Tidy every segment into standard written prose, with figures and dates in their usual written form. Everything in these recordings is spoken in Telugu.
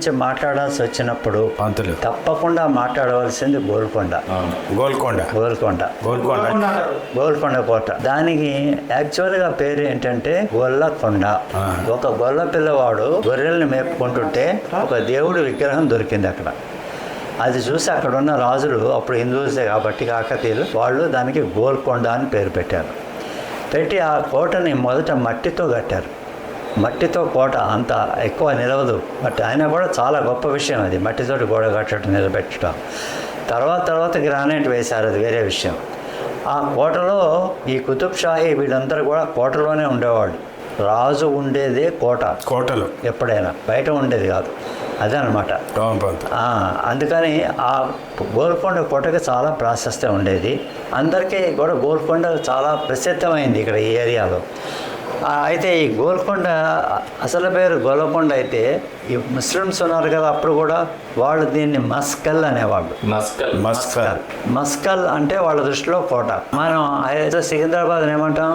గురించి మాట్లాడాల్సి వచ్చినప్పుడు పంతులు తప్పకుండా మాట్లాడవలసింది గోల్కొండ. గోల్కొండ గోల్కొండ గోల్కొండ గోల్కొండ కోట. దానికి యాక్చువల్గా పేరు ఏంటంటే గొల్లకొండ. ఒక గొల్ల పిల్లవాడు గొర్రెల్ని మేపుకుంటుంటే ఒక దేవుడి విగ్రహం దొరికింది అక్కడ. అది చూసి అక్కడ ఉన్న రాజులు, అప్పుడు హిందూసే కాబట్టి కాకతీయులు, వాళ్ళు దానికి గోల్కొండ అని పేరు పెట్టారు. పెట్టి ఆ కోటని మొదట మట్టితో కట్టారు. మట్టితో కోట అంత ఎక్కువ నిలవదు, బట్ అయినా కూడా చాలా గొప్ప విషయం అది, మట్టితోటి గోడ కట్టడం, నిలబెట్టడం. తర్వాత గ్రానైట్ వేశారు, అది వేరే విషయం. ఆ కోటలో ఈ కుతుబ్ షాహీ వీళ్ళందరూ కూడా కోటలోనే ఉండేవాళ్ళు. రాజు ఉండేదే కోటలో ఎప్పుడైనా, బయట ఉండేది కాదు. అదనమాట. అందుకని ఆ గోల్కొండ కోటకి చాలా ప్రాశస్త్యం ఉండేది. అందరికీ కూడా గోల్కొండ చాలా ప్రసిద్ధమైంది ఇక్కడ ఈ ఏరియాలో. అయితే ఈ గోల్కొండ అసలు పేరు గోల్కొండ అయితే ఈ ముస్లిమ్స్ ఉన్నారు కదా, అప్పుడు కూడా వాళ్ళు దీన్ని మస్కల్ అనేవాళ్ళు. మస్కల్ అంటే వాళ్ళ దృష్టిలో కోట. మనం అయితే సికింద్రాబాద్ ఏమంటాం?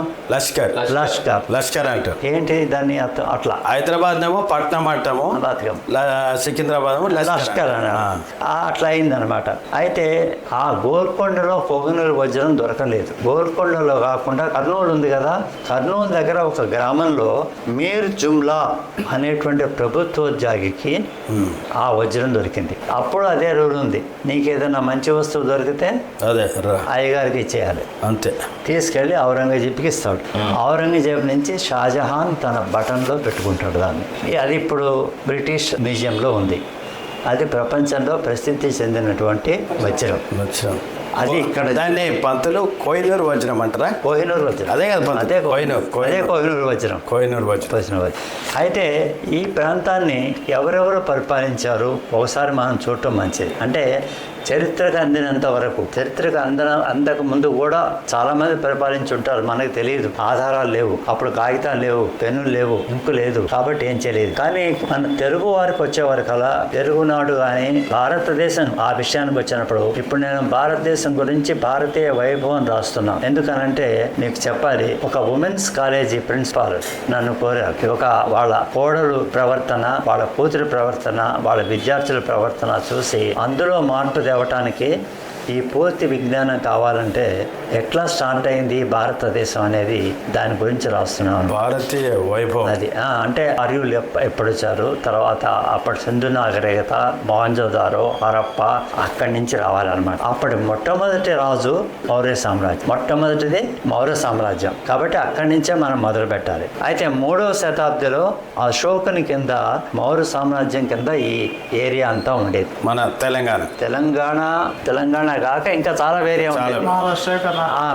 లష్కర్ అంటాం. ఏంటి దాన్ని అట్లా? హైదరాబాద్ ఏమో పట్నం అంటాము, సికింద్రాబాద్ లష్కర్ అని అట్లా అయిందనమాట. అయితే ఆ గోల్కొండలో కోహినూరు వజ్రం దొరకలేదు. గోల్కొండలో కాకుండా కర్నూలు ఉంది కదా, కర్నూలు దగ్గర ఒక గ్రామంలో మీర్ జుమ్లా అనేటువంటి ప్రభుత్వోద్యోగికి ఆ వజ్రం దొరికింది. అప్పుడు అదే రూల్ ఉంది, నీకు ఏదైనా మంచి వస్తువు దొరికితే అదే అయ్యగారికి ఇచ్చేయాలి, అంతే. తీసుకెళ్ళి ఔరంగజేబుకి ఇస్తాడు. ఔరంగజేబు నుంచి షాజహాన్ తన బటన్లో పెట్టుకుంటాడు దాన్ని. అది ఇప్పుడు బ్రిటిష్ మ్యూజియంలో ఉంది. అది ప్రపంచంలో ప్రసిద్ధి చెందినటువంటి వజ్రం. అది ఇక్కడ దాన్ని పంతులు కోహినూరు వజ్రం అంటారా? కోహినూరు వజ్రం, అదే కదా, అదే కోహినూరు వజ్రం. అయితే ఈ ప్రాంతాన్ని ఎవరెవరు పరిపాలించారు ఒకసారి మనం చూడటం మంచిది. అంటే చరిత్రకు అందినంత వరకు, చరిత్రకు అందక ముందు కూడా చాలామంది పరిపాలించి ఉంటారు, మనకు తెలియదు, ఆధారాలు లేవు, అప్పుడు కాగితాలు లేవు, పెన్నులు లేవు, ఇంకు లేదు, కాబట్టి ఏం చేయలేదు. కానీ మన తెలుగు వారికి వచ్చేవారు కల తెలుగునాడు కానీ భారతదేశం ఆ విషయానికి వచ్చినప్పుడు, ఇప్పుడు నేను భారతదేశం గురించి భారతీయ వైభవం రాస్తున్నాను. ఎందుకనంటే మీకు చెప్పాలి, ఒక ఉమెన్స్ కాలేజీ ప్రిన్సిపాల్ నన్ను కోరారు. ఒక వాళ్ళ కోడలు ప్రవర్తన, వాళ్ళ కూతురు ప్రవర్తన, వాళ్ళ విద్యార్థుల ప్రవర్తన చూసి అందులో మార్పు తేవటానికి ఈ పూర్తి విజ్ఞానం కావాలంటే ఎట్లా స్టార్ట్ అయింది భారతదేశం అనేది దాని గురించి రాస్తున్నాను. భారతీయ వైభవం అది అంటే ఆర్యులు ఎప్పుడు వచ్చారు, తర్వాత అప్పటి సింధు నాగరికత, మొహంజోదారో, హరప్ప, అక్కడి నుంచి రావాలన్నమాట. అప్పటి మొట్టమొదటి రాజు మౌర్య సామ్రాజ్యం, మొట్టమొదటిది మౌర్య సామ్రాజ్యం, కాబట్టి అక్కడి నుంచే మనం మొదలు పెట్టాలి. అయితే 3వ శతాబ్దిలో అశోకుని కింద మౌర్య సామ్రాజ్యం కింద ఈ ఏరియా అంతా ఉండేది. మన తెలంగాణ కాక ఇంకా చాలా వేరే ఉండేది.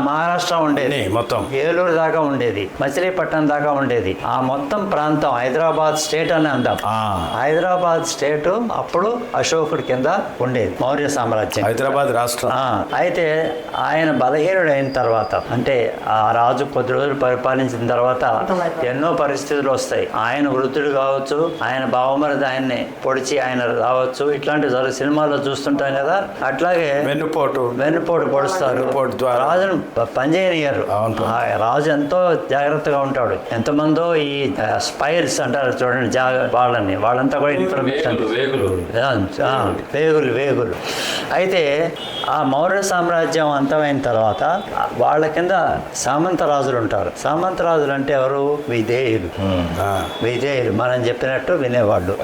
మహారాష్ట్ర ఉండేది, మొత్తం ఏలూరు దాకా ఉండేది, మచిలీపట్నం దాకా ఉండేది. ఆ మొత్తం ప్రాంతం హైదరాబాద్ స్టేట్ అని అందాం. హైదరాబాద్ స్టేట్ అప్పుడు అశోకుడి కింద ఉండేది, మౌర్య సామ్రాజ్యం, హైదరాబాద్ రాష్ట్రం. అయితే ఆయన బలహీనుడు అయిన తర్వాత, అంటే ఆ రాజు కొద్ది రోజులు పరిపాలించిన తర్వాత ఎన్నో పరిస్థితులు వస్తాయి. ఆయన వృద్ధుడు కావచ్చు, ఆయన బావమరిది ఆయన్ని పొడిచి ఆయన రావచ్చు, ఇట్లాంటి సినిమాల్లో చూస్తుంటాం కదా. అట్లాగే వెన్నుపోటు పొడుస్తారు, రాజును పనిచేయనియరు. రాజు ఎంతో జాగ్రత్తగా ఉంటాడు. ఎంతమందో ఈ స్పైర్స్ అంటారు చూడండి, వాళ్ళంతా కూడా ఇన్ఫర్మేషన్ వేగులు. అయితే ఆ మౌర్య సామ్రాజ్యం అంతమైన తర్వాత వాళ్ళ కింద సామంత రాజులు ఉంటారు. సామంత రాజులు అంటే ఎవరు? విధేయులు. మనం చెప్పినట్టు వినేవాళ్ళు.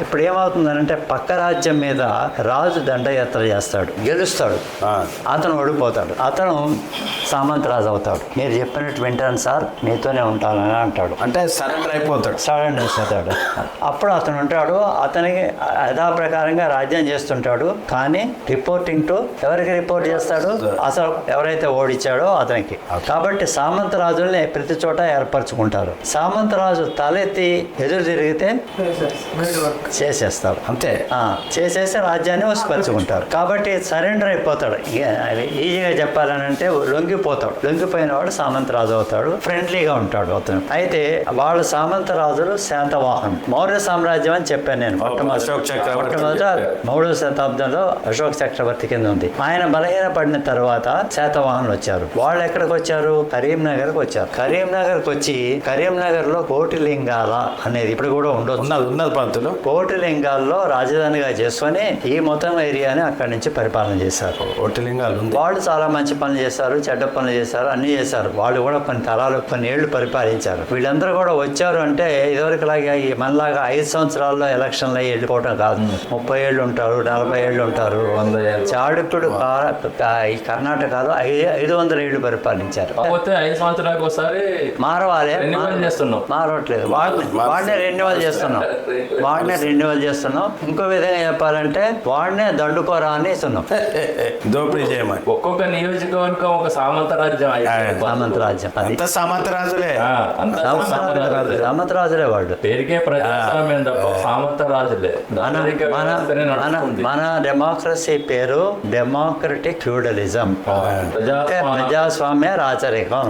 ఇప్పుడు ఏమవుతుందనంటే పక్క రాజ్యం మీద రాజు దండయాత్ర చేస్తాడు, గెలుస్తాడు, అతను ఓడిపోతాడు, అతను సామంతరాజు అవుతాడు. మీరు చెప్పినట్టు వింటాను సార్, మీతోనే ఉంటానని అంటాడు. అంటే సరెండర్ అయిపోతాడు. అప్పుడు అతను ఉంటాడు, అతనికి యథాప్రకారంగా రాజ్యం చేస్తుంటాడు. కానీ రిపోర్టింగ్ టు ఎవరికి రిపోర్ట్ చేస్తాడు? అసలు ఎవరైతే ఓడించాడో అతనికి. కాబట్టి సామంతరాజుల్ని ప్రతి చోట ఏర్పరచుకుంటారు. సామంతరాజు తలెత్తి ఎదురు తిరిగితే చేసేస్తారు, అంతే. చేసేసి రాజ్యాన్ని వసిపరుచుకుంటారు. కాబట్టి సరెండర్ అయిపోతాడు. ఈజీగా చెప్పాలనంటే లొంగిపోతాడు. లొంగిపోయిన వాడు సామంతరాజు అవుతాడు. ఫ్రెండ్లీగా ఉంటాడు అతను. అయితే వాళ్ళ సామంతరాజులు శాతవాహనులు. మౌర్య సామ్రాజ్యం అని చెప్పాను నేను. మొట్టమొదట 3వ శతాబ్దంలో అశోక చక్రవర్తి కింద ఉంది. ఆయన బలహీన పడిన తర్వాత శాతవాహనులు వచ్చారు. వాళ్ళు ఎక్కడికి వచ్చారు? కరీంనగర్కి వచ్చారు. కరీంనగర్కి వచ్చి కరీంనగర్ లో కోటిలింగాల అనేది ఇప్పుడు కూడా ఉన్నది పంతులు. కోటిలింగాల్లో రాజధానిగా చేసుకొని ఈ మొత్తం ఏరియాని అక్కడి నుంచి పరిపాలన చేశారు. కోటిలింగాలు వాళ్ళు చాలా మంచి పనులు చేశారు, చెడ్డ పనులు చేశారు, అన్ని చేశారు. వాళ్ళు కూడా కొన్ని ఏళ్లు పరిపాలించారు. వీళ్ళందరూ కూడా వచ్చారు అంటే ఇదివరకులాగా మనలాగా 5 సంవత్సరాల్లో ఎలక్షన్లు అయ్యి వెళ్ళిపోవటం కాదు. 30 ఏళ్ళు ఉంటారు, 40 ఏళ్ళు ఉంటారు. చాళుక్యుడు ఈ కర్ణాటకలో 500 ఏళ్ళు పరిపాలించారు. 5 సంవత్సరాలకు ఒకసారి మారవట్లేదు. వాడినే రెన్యువల్ చేస్తున్నాం. ఇంకో విధంగా చెప్పాలంటే వాడినే దండుకోరా అని ఇస్తున్నాం. దోపిడీ చేయమని. ఒక్కొక్క నియోజకవర్గం ఒక సామంతరాజ్యం. సామంతరాజులే వాళ్ళు. పేరుకే ప్రజాస్వామ్యం తప్ప సామంతరాజులే. మన డెమోక్రసీ పేరు డెమోక్రటిక్ ఫ్యూడలిజం. ప్రజాస్వామ్య రాచరికం.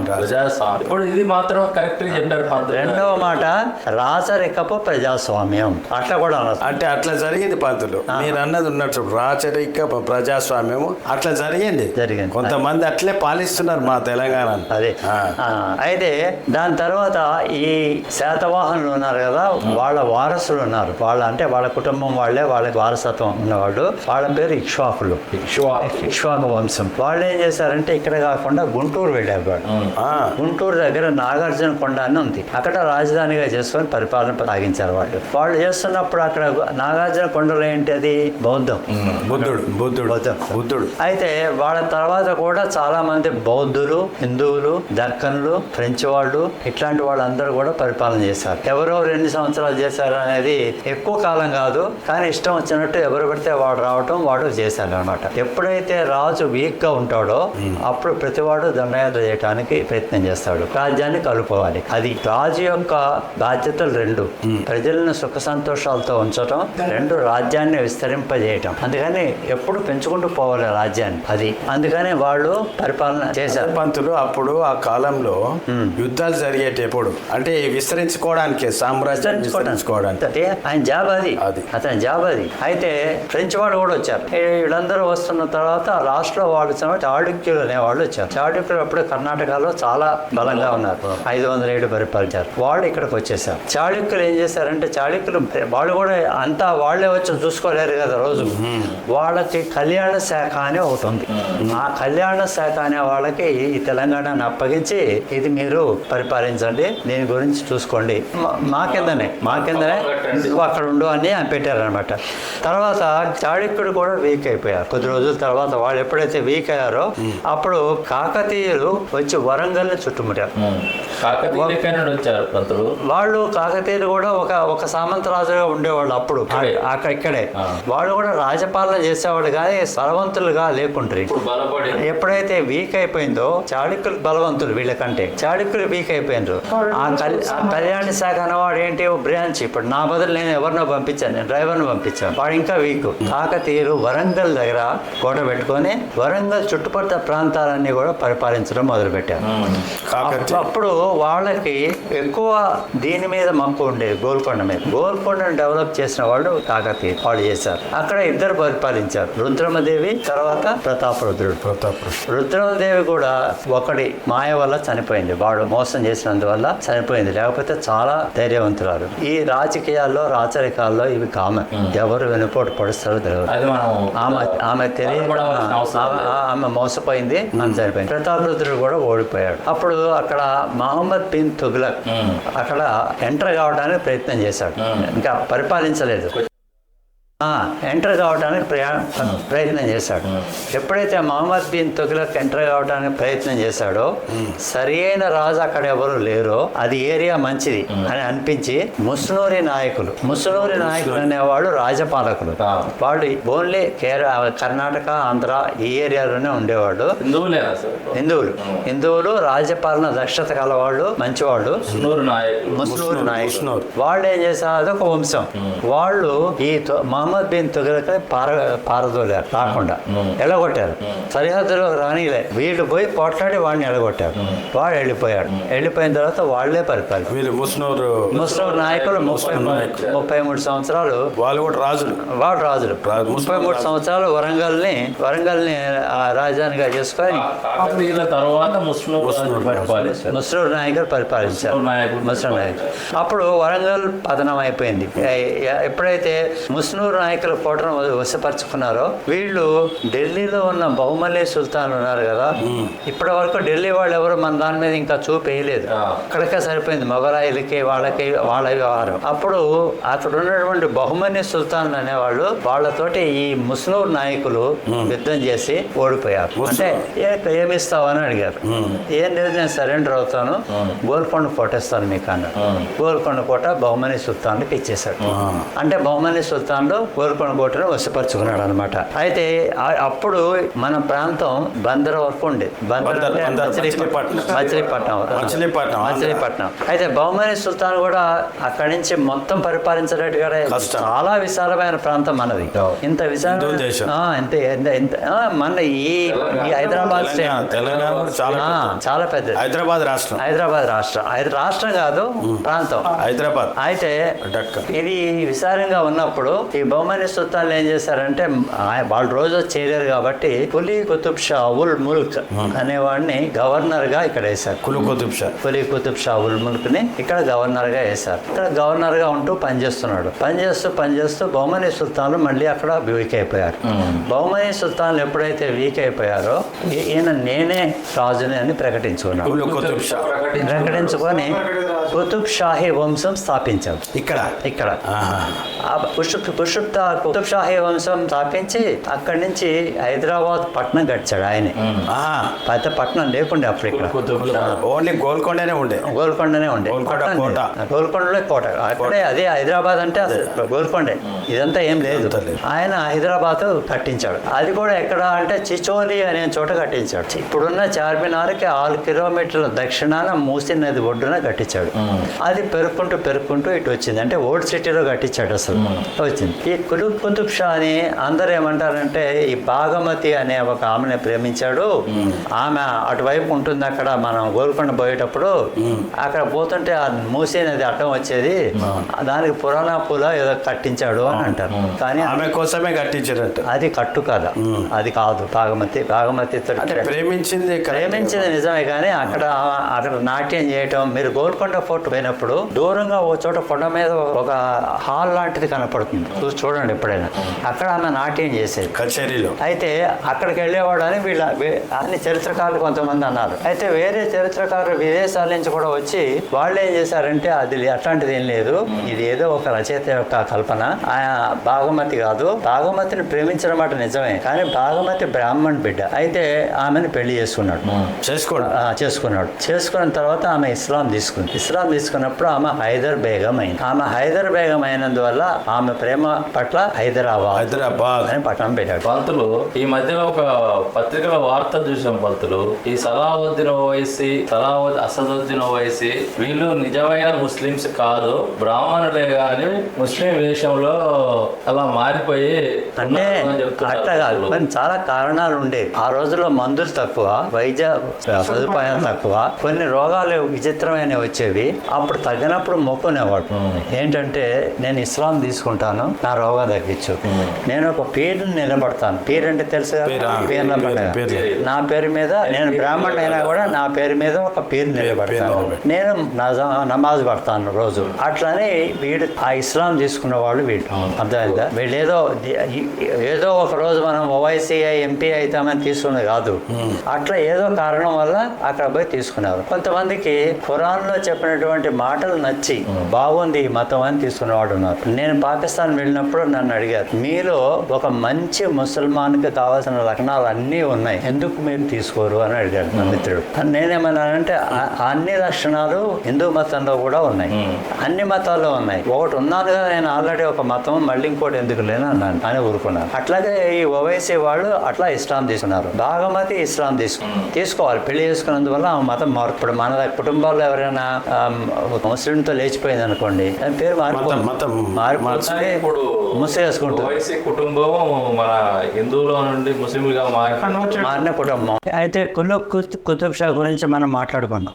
ఇప్పుడు ఇది మాత్రం కరెక్ట్ చెప్పారు. రెండవ మాట రాచరికపు ప్రజాస్వామ్యం. అట్లా కూడా అంటే అట్లా జరిగింది పంతులు. మీరు అన్నది ఉన్నట్టు రాచరిక ప్రజాస్వామ్యము అట్లా జరిగింది. కొంతమంది అట్లే పాలిస్తున్నారు మా తెలంగాణ. అదే అయితే దాని తర్వాత ఈ శాతవాహనులు ఉన్నారు కదా, వాళ్ళ వారసులు ఉన్నారు. వాళ్ళ కుటుంబం వాళ్ళకి వారసత్వం ఉన్నవాళ్ళు. వాళ్ళ పేరు ఇక్ష్వాకులు. ఇక్ష్వాకు వంశం. వాళ్ళు ఏం చేశారంటే ఇక్కడ కాకుండా గుంటూరు వెళ్ళారు. గుంటూరు దగ్గర నాగార్జున కొండ అని ఉంది. అక్కడ రాజధానిగా చేసుకొని పరిపాలన సాగించారు. వాళ్ళు చేస్తున్నప్పుడు అక్కడ నాగార్జున కొండలో ఏంటి? అది బౌద్ధం. బుద్ధుడు. అయితే వాళ్ళ తర్వాత కూడా చాలా మంది బౌద్ధులు, హిందువులు, దక్కన్లు, ఫ్రెంచ్ వాళ్ళు, ఇట్లాంటి వాళ్ళందరూ కూడా పరిపాలన చేశారు. ఎవరో 2 సంవత్సరాలు చేశారు అనేది ఎక్కువ కాలం కాదు, కానీ ఇష్టం వచ్చినట్టు ఎవరు పెడితే వాడు రావటం వాడు చేశారు అనమాట. ఎప్పుడైతే రాజు వీక్ గా ఉంటాడో అప్పుడు ప్రతివాడు దండయాత్ర చేయడానికి ప్రయత్నం చేస్తాడు. రాజ్యాన్ని కలుపుకోవాలి. అది రాజు యొక్క బాధ్యతలు 2. ప్రజలను సుఖ సంతోషాలతో ఉంచడం, 2 రాజ్యాన్ని విస్తరింపజేయటం. అందుకని ఎప్పుడు పెంచుకుంటూ పోవాలి రాజ్యాన్ని. అది అందుకని వాళ్ళు పరిపాలన చేశారు. పంతులు అప్పుడు ఆ కాలంలో యుద్ధాలు జరిగేటప్పుడు అంటే విస్తరించుకోవడానికి, సామ్రాజ్యం విస్తరించుకోవడానికి ఆయన జాబ్ అది. అతని జాబ్ అది. అయితే ఫ్రెంచ్ వాళ్ళు కూడా వచ్చారు. వీళ్ళందరూ వస్తున్న తర్వాత లాస్ట్ లో వాళ్ళు చాళుక్యులు అనే వాళ్ళు వచ్చారు. చాళుక్యులు అప్పుడు కర్ణాటకలో చాలా బలంగా ఉన్నారు. 500 ఏళ్ళు పరిపాలించారు. వాళ్ళు ఇక్కడికి వచ్చేసారు. చాళుక్యులు ఏం చేశారంటే, చాళుక్యులు వాళ్ళు కూడా అంతా వాళ్ళే వచ్చి చూసుకోలేరు కదా రోజు. వాళ్ళకి కళ్యాణ శాఖ అని ఒకటి ఉంది. ఆ కళ్యాణ శాఖ అనే వాళ్ళకి ఈ తెలంగాణను అప్పగించి ఇది మీరు పరిపాలించండి, దీని గురించి చూసుకోండి, మా కిందనే అక్కడ ఉండు అని పెట్టారనమాట. తర్వాత చాళుక్యుడు కూడా వీక్ అయిపోయారు. కొద్ది రోజుల తర్వాత వాళ్ళు ఎప్పుడైతే వీక్ అయ్యారో అప్పుడు కాకతీయులు వచ్చి వరంగల్ ని చుట్టుముట్టారు. వాళ్ళు కాకతీయులు కూడా ఒక సామంతరాజుగా ఉండేవాళ్ళు అప్పుడు ఇక్కడే. వాళ్ళు కూడా రాజపాలన చేసేవాళ్ళు కానీ బలవంతులుగా లేకుంటారు. ఎప్పుడైతే వీక్ అయిపోయిందో చాళుక్యులు బలవంతులు వీళ్ళకంటే, చాళుక్యులు వీక్ అయిపోయినారు. ఆ కళ్యాణ శాఖ అన్నవాడు ఏంటి బ్రాంచ్. ఇప్పుడు నా బదులు నేను ఎవరినో పంపించాను, నేను డ్రైవర్ను పంపించాను, వాడు ఇంకా వీక్. కాకతీయులు వరంగల్ దగ్గర కోట పెట్టుకొని వరంగల్ చుట్టుపక్కల ప్రాంతాలన్నీ కూడా పరిపాలించడం మొదలుపెట్టారు. అప్పుడు వాళ్ళకి ఎక్కువ దీని మీద మక్కువ ఉండేది, గోల్కొండ మీద. గోల్కొండను డెవలప్ చేసిన వాళ్ళు కాకతీయులు. వాళ్ళు చేశారు. అక్కడ 2 పరిపాలించారు, రుద్రమదేవి తర్వాత ప్రతాపరుద్రుడు. రుద్రమదేవి కూడా ఒకటి మాయ వల్ల చనిపోయింది. వాడు మోసం చేసినందువల్ల చనిపోయింది. లేకపోతే చాలా ధైర్యవంతురాలు. ఈ రాజకీయాల్లో రాచరికాల్లో ఇవి కామన్. ఎవరు వెనుపోటు పడుస్తారో తెలియదు. ఆమె తెలియదు, ఆమె మోసపోయింది, ఆమె చనిపోయింది. ప్రతాపరుద్రుడు కూడా ఓడిపోయాడు. అప్పుడు అక్కడ మహమ్మద్ బిన్ తుగ్లక్ అక్కడ ఎంటర్ కావడానికి ప్రయత్నం చేశాడు. ఇంకా పరిపాలించలేదు. ఎంటర్ కావడానికి ప్రయత్నం చేశాడు. ఎప్పుడైతే మహమ్మద్ బిన్ తుగ్లక్ ఎంటర్ కావడానికి ప్రయత్నం చేశాడో సరి అయిన రాజు అక్కడ ఎవరు లేరో, అది ఏరియా మంచిది అని అనిపించి ముస్నూరి నాయకులు అనేవాళ్ళు రాజపాలకులు. వాళ్ళు ఓన్లీ కర్ణాటక, ఆంధ్ర ఈ ఏరియాలోనే ఉండేవాళ్ళు. హిందువులు రాజపాలన దక్షత కలవాళ్ళు, మంచివాళ్ళు. ముస్నూరు నాయకులు వాళ్ళు ఏం చేశారు, అదొక వంశం. వాళ్ళు ఈ మహమ్మద్ బిన్ తుగలక్ పారదోలారు, రాకుండా ఎలగొట్టారు. సరిహద్దులో రానిలే, వీళ్ళు పోయి పోట్లాడి వాడిని ఎలగొట్టారు. వాడు వెళ్ళిపోయాడు. వెళ్ళిపోయిన తర్వాత వాళ్లే పరిపాలన. వీళ్ళు ముస్నూరు నాయకులు 33 సంవత్సరాలు వాళ్ళు కూడా రాజులు. వాడు రాజులు 33 సంవత్సరాలు వరంగల్ని రాజధానిగా చేసుకొని కాకతీయుల తర్వాత ముస్లిం నాయకులు పరిపాలించారు. ముస్లిం నాయకులు అప్పుడు వరంగల్ పతనం అయిపోయింది. ఎప్పుడైతే ముస్నూరు నాయకులు కోటను వశపరుచుకున్నారో వీళ్ళు ఢిల్లీలో ఉన్న బహుమల్లి సుల్తాన్ ఉన్నారు కదా, ఇప్పటి వరకు ఢిల్లీ వాళ్ళు ఎవరు మన దాని మీద ఇంకా చూపేయలేదు. అక్కడికే సరిపోయింది మొగలాయిలకి వాళ్ళ వ్యవహారం. అప్పుడు అక్కడ ఉన్నటువంటి బహుమల్లి సుల్తాన్ అనేవాళ్ళు వాళ్ళతోటి ఈ ముస్నూరు నాయకులు యుద్ధం చేసి ఓడిపోయారు. అంటే ఏమిస్తావని అడిగారు. ఏం లేదు, నేను సరెండర్ అవుతాను, గోల్కొండ కోట ఇస్తాను మీకు అన్నాడు. గోల్కొండ కోట బహుమని సుల్తాన్కి ఇచ్చేశాడు. అంటే బహుమని సుల్తాన్లో గోల్కొండ కోటను వశపరుచుకున్నాడు అనమాట. అయితే అప్పుడు మన ప్రాంతం బందర్ వరకు ఉండేది. మచిలీపట్నం. అయితే బహుమని సుల్తాన్ కూడా అక్కడి నుంచి మొత్తం పరిపాలించడానికి చాలా విశాలమైన ప్రాంతం మనది. ఇంత మన ఈ హైదరాబాద్ చాలా పెద్ద హైదరాబాద్ రాష్ట్రం కాదు, ప్రాంతం హైదరాబాద్. అయితే ఇది విశాలంగా ఉన్నప్పుడు ఈ బహుమని సుల్తాన్లు ఏం చేశారంటే వాళ్ళు రోజు చేయలేరు కాబట్టి కులీ కుతుబ్ షా ఉల్ ముల్క్ అనేవాడిని గవర్నర్ గా ఇక్కడ వేశారు. కులీ కుతుబ్ షా ఉల్ ముల్క్ ని ఇక్కడ గవర్నర్ గా వేశారు. ఇక్కడ గవర్నర్ గా ఉంటూ పనిచేస్తూ బహుమని సుల్తాన్లు మళ్ళీ అక్కడ వీక్ అయిపోయారు. బహుమని సుల్తాన్లు ఎప్పుడైతే వీక్ అయిపోయారో ఈయన నేనే రాజుని అని ప్రకటించుకున్నాడు. ప్రకటించుకొని కుతుబ్ షాహీ వంశం స్థాపించాడు ఇక్కడ కుతుబ్ షాహీ వంశం స్థాపించి అక్కడి నుంచి హైదరాబాద్ పట్నం కట్టాడు. ఆయన పెద్ద పట్నం లేకుండే అప్పుడు ఇక్కడ ఓన్లీ గోల్కొండనే ఉండే గోల్కొండలో కోట. అక్కడే అదే హైదరాబాద్ అంటే గోల్కొండే, ఇదంతా ఏం లేదు. ఆయన హైదరాబాద్ కట్టించాడు. అది కూడా ఎక్కడ అంటే చిచోలి అనే చోట కట్టించాడు. ఇప్పుడున్న చార్మినార్కి 6 కిలోమీటర్ల దక్షిణాన మూసీ నది ఒడ్డున కట్టించాడు. అది పెరుక్కుంటూ ఇటు వచ్చింది. అంటే ఓల్డ్ సిటీలో కట్టించాడు అసలు వచ్చింది. ఈ కుతుబ్ షా అని అందరు ఏమంటారంటే ఈ భాగమతి అనే ఒక ఆమెను ప్రేమించాడు. ఆమె అటువైపు ఉంటుంది. అక్కడ మనం గోల్కొండ పోయేటప్పుడు అక్కడ పోతుంటే ఆ మూసీ నది అడ్డం వచ్చేది, దానికి పురాణ పూల ఏదో కట్టించాడు అని అంటారు. కానీ ఆమె కోసమే కట్టించారంట. అది కట్టు కదా, అది కాదు. భాగమతి ప్రేమించింది నిజమే. కానీ అక్కడ నాట్యం చేయటం, మీరు గోల్కొండ ఫోర్ట్ పోయినప్పుడు దూరంగా ఒక చోట కొండ మీద ఒక హాల్ లాంటిది కనపడుతుంది, చూడండి ఎప్పుడైనా. అక్కడ ఆమె నాట్యం చేసేది కచేరీలో. అయితే అక్కడికి వెళ్ళేవాడు అని అన్ని చరిత్రకారులు కొంతమంది అన్నారు. అయితే వేరే చరిత్రకారులు విదేశాల నుంచి కూడా వచ్చి వాళ్ళు ఏం చేశారంటే అది అట్లాంటిది ఏం లేదు, ఇది ఏదో ఒక రచయిత యొక్క కల్పన, భాగమతి కాదు. భాగమతిని ప్రేమించిన మాట నిజమే, కానీ భాగమతి బ్రాహ్మణ్ బిడ్డ. అయితే ఆమెను పెళ్లి చేసుకున్నాడు. చేసుకున్న తర్వాత ఆమె ఇస్లాం తీసుకున్నప్పుడు ఆమె హైదర్ బేగం అయింది. ఆమె హైదర్ బేగం అయినందువల్ల ఆమె ప్రేమ పట్ల హైదరాబాద్ అని పట్టణం పెట్టాడు. పంతులు ఈ మధ్యలో ఒక పత్రికలో వార్త చూసాం పంతులు, ఈ సలావుద్దీన్ ఓవైసీ, అసదుద్దీన్ ఓవైసీ వీళ్ళు నిజమైన ముస్లిమ్స్ కాదు, బ్రాహ్మణులే కానీ ముస్లిం వేషంలో అలా మారిపోయి అంటే అట్లా కాదు. కానీ చాలా కారణాలు ఉండేవి. ఆ రోజుల్లో మందులు తక్కువ, వైద్య సదుపాయాలు తక్కువ, కొన్ని రోగాలు విచిత్రమైనవి వచ్చేవి. అప్పుడు తగ్గినప్పుడు మొక్కునేవాడు. ఏంటంటే నేను ఇస్లాం తీసుకుంటాను, నా రోగం తగ్గించు, నేను ఒక పీరుని నిలబడతాను. పీరు అంటే తెలుసు కదా, నా పేరు మీద, నేను బ్రాహ్మణుడు అయినా కూడా నా పేరు మీద ఒక పీరు నిలబడతాను, నేను నమాజ్ పడతాను రోజు. అట్లని వీడు ఆ ఇస్లాం తీసుకున్న వాళ్ళు వీడు అర్థమైందా. వీళ్ళు ఏదో ఒక రోజు మనం ఓవైసీ ఎంపీ అవుతామని తీసుకున్నది కాదు, అట్లా ఏదో కారణం వల్ల అక్కడ పోయి తీసుకున్నారు. కొంతమందికి ఖురాన్లో చెప్పినటువంటి మాటలు నచ్చి బాగుంది ఈ మతం అని తీసుకునేవాడు ఉన్నారు. నేను పాకిస్తాన్ వెళ్ళినప్పుడు నన్ను అడిగారు, మీలో ఒక మంచి ముసల్మాన్కి కావాల్సిన లక్షణాలు అన్నీ ఉన్నాయి, ఎందుకు మీరు తీసుకోరు అని అడిగాడు నా మిత్రుడు. నేనేమన్నానంటే అన్ని లక్షణాలు హిందూ మతంలో కూడా ఉన్నాయి, అన్ని మతాల్లో ఉన్నాయి. ఒకటి ఉన్నాను కదా నేను ఆల్రెడీ ఒక మతం, మళ్ళీ ఇంకోటి ఎందుకు లేని అన్నాను అని ఊరుకున్నాను. అట్లాగే ఈ ఓవైసీ వాళ్ళు అట్లా ఇస్లాం తీసుకున్నారు. భాగమతి ఇస్లాం తీసుకోవాలి. పెళ్లి చేసుకున్నందువల్ల ఆ మతం మార్పు. ఇప్పుడు మన కుటుంబాల్లో ఎవరైనా ముస్లింతో లేచిపోయింది అనుకోండి, దాని పేరు మారిపోతుంది. ఇప్పుడు ముసుగేసుకుంటారు. ఓవైసీ కుటుంబం మన హిందువుల నుండి ముస్లింలుగా మారిన కుటుంబం. అయితే కుతుబ్ షా గురించి మనం మాట్లాడుకున్నాం.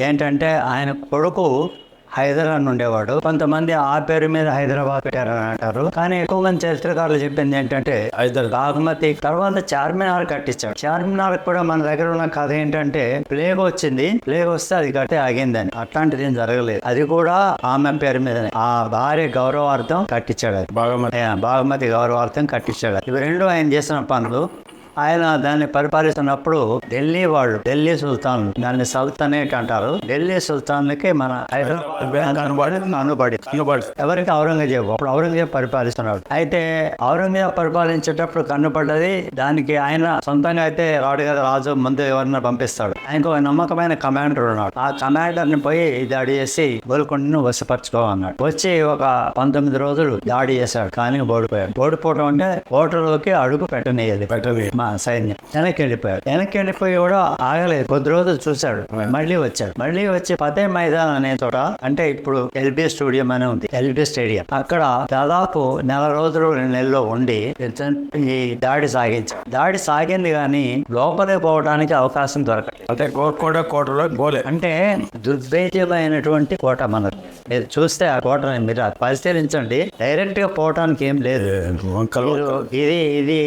ఏంటంటే ఆయన కొడుకు హైదరాబాద్ ఉండేవాడు. కొంతమంది ఆ పేరు మీద హైదరాబాద్ పెట్టారని అంటారు, కానీ ఎక్కువ మంది చరిత్రకారులు చెప్పింది ఏంటంటే బాగ్మతి తర్వాత చార్మినార్ కట్టించాడు. చార్మినార్ కూడా మన దగ్గర ఉన్న కథ ఏంటంటే ప్లేగ్ వచ్చింది, ప్లేగ్ వస్తే అది కట్టి ఆగిందని. అట్లాంటిది ఏం జరగలేదు. అది కూడా ఆమె పేరు మీద ఆ భార్య గౌరవార్థం కట్టించాడు. బాగ్మతి గౌరవార్థం కట్టించాడు. ఇవి రెండు ఆయన చేసిన పనులు. ఆయన దాన్ని పరిపాలిస్తున్నప్పుడు ఢిల్లీ సుల్తాన్, దాన్ని సల్తనేట్ అంటారు. ఢిల్లీ సుల్తాన్లకి మన హైదరాబాద్ అనుబడి ఎవరికి ఔరంగజేబు. అప్పుడు ఔరంగజేబు పరిపాలిస్తున్నాడు. అయితే ఔరంగజేబు పరిపాలించేటప్పుడు కన్నుపడ్డది. దానికి ఆయన సొంతంగా అయితే రాడు కదా, రాజు ముందు ఎవరిని పంపిస్తాడు. ఆయనకు ఒక నమ్మకమైన కమాండర్ ఉన్నాడు. ఆ కమాండర్ ని పోయి దాడి చేసి గోల్కొండను వశపరచుకోమన్నాడు. వచ్చి ఒక 19 రోజులు దాడి చేశాడు, కానీ ఓడిపోయాడు. ఓడిపోవడం అంటే కోటలోకి అడుగు పెట్టనీయదు మా సైన్యం. వెనక్కి వెళ్ళిపోయి కూడా ఆగలేదు. కొద్ది రోజులు చూశాడు, మళ్ళీ వచ్చి ఫతే మైదాన్ అనే చోట, అంటే ఇప్పుడు ఎల్బీ స్టేడియం అని ఉంది, ఎల్బీ స్టేడియం. అక్కడ దాదాపు 2 నెలల్లో ఉండి ఈ దాడి సాగింది కానీ లోపలికి పోవడానికి అవకాశం దొరకలేదు. అంటే కోటలో గోలే, అంటే దుర్భేద్యమైనటువంటి కోట. మనకు మీరు చూస్తే ఆ కోటని మీరు పరిశీలించండి, డైరెక్ట్ గా పోవటానికి ఏం లేదు. ఇది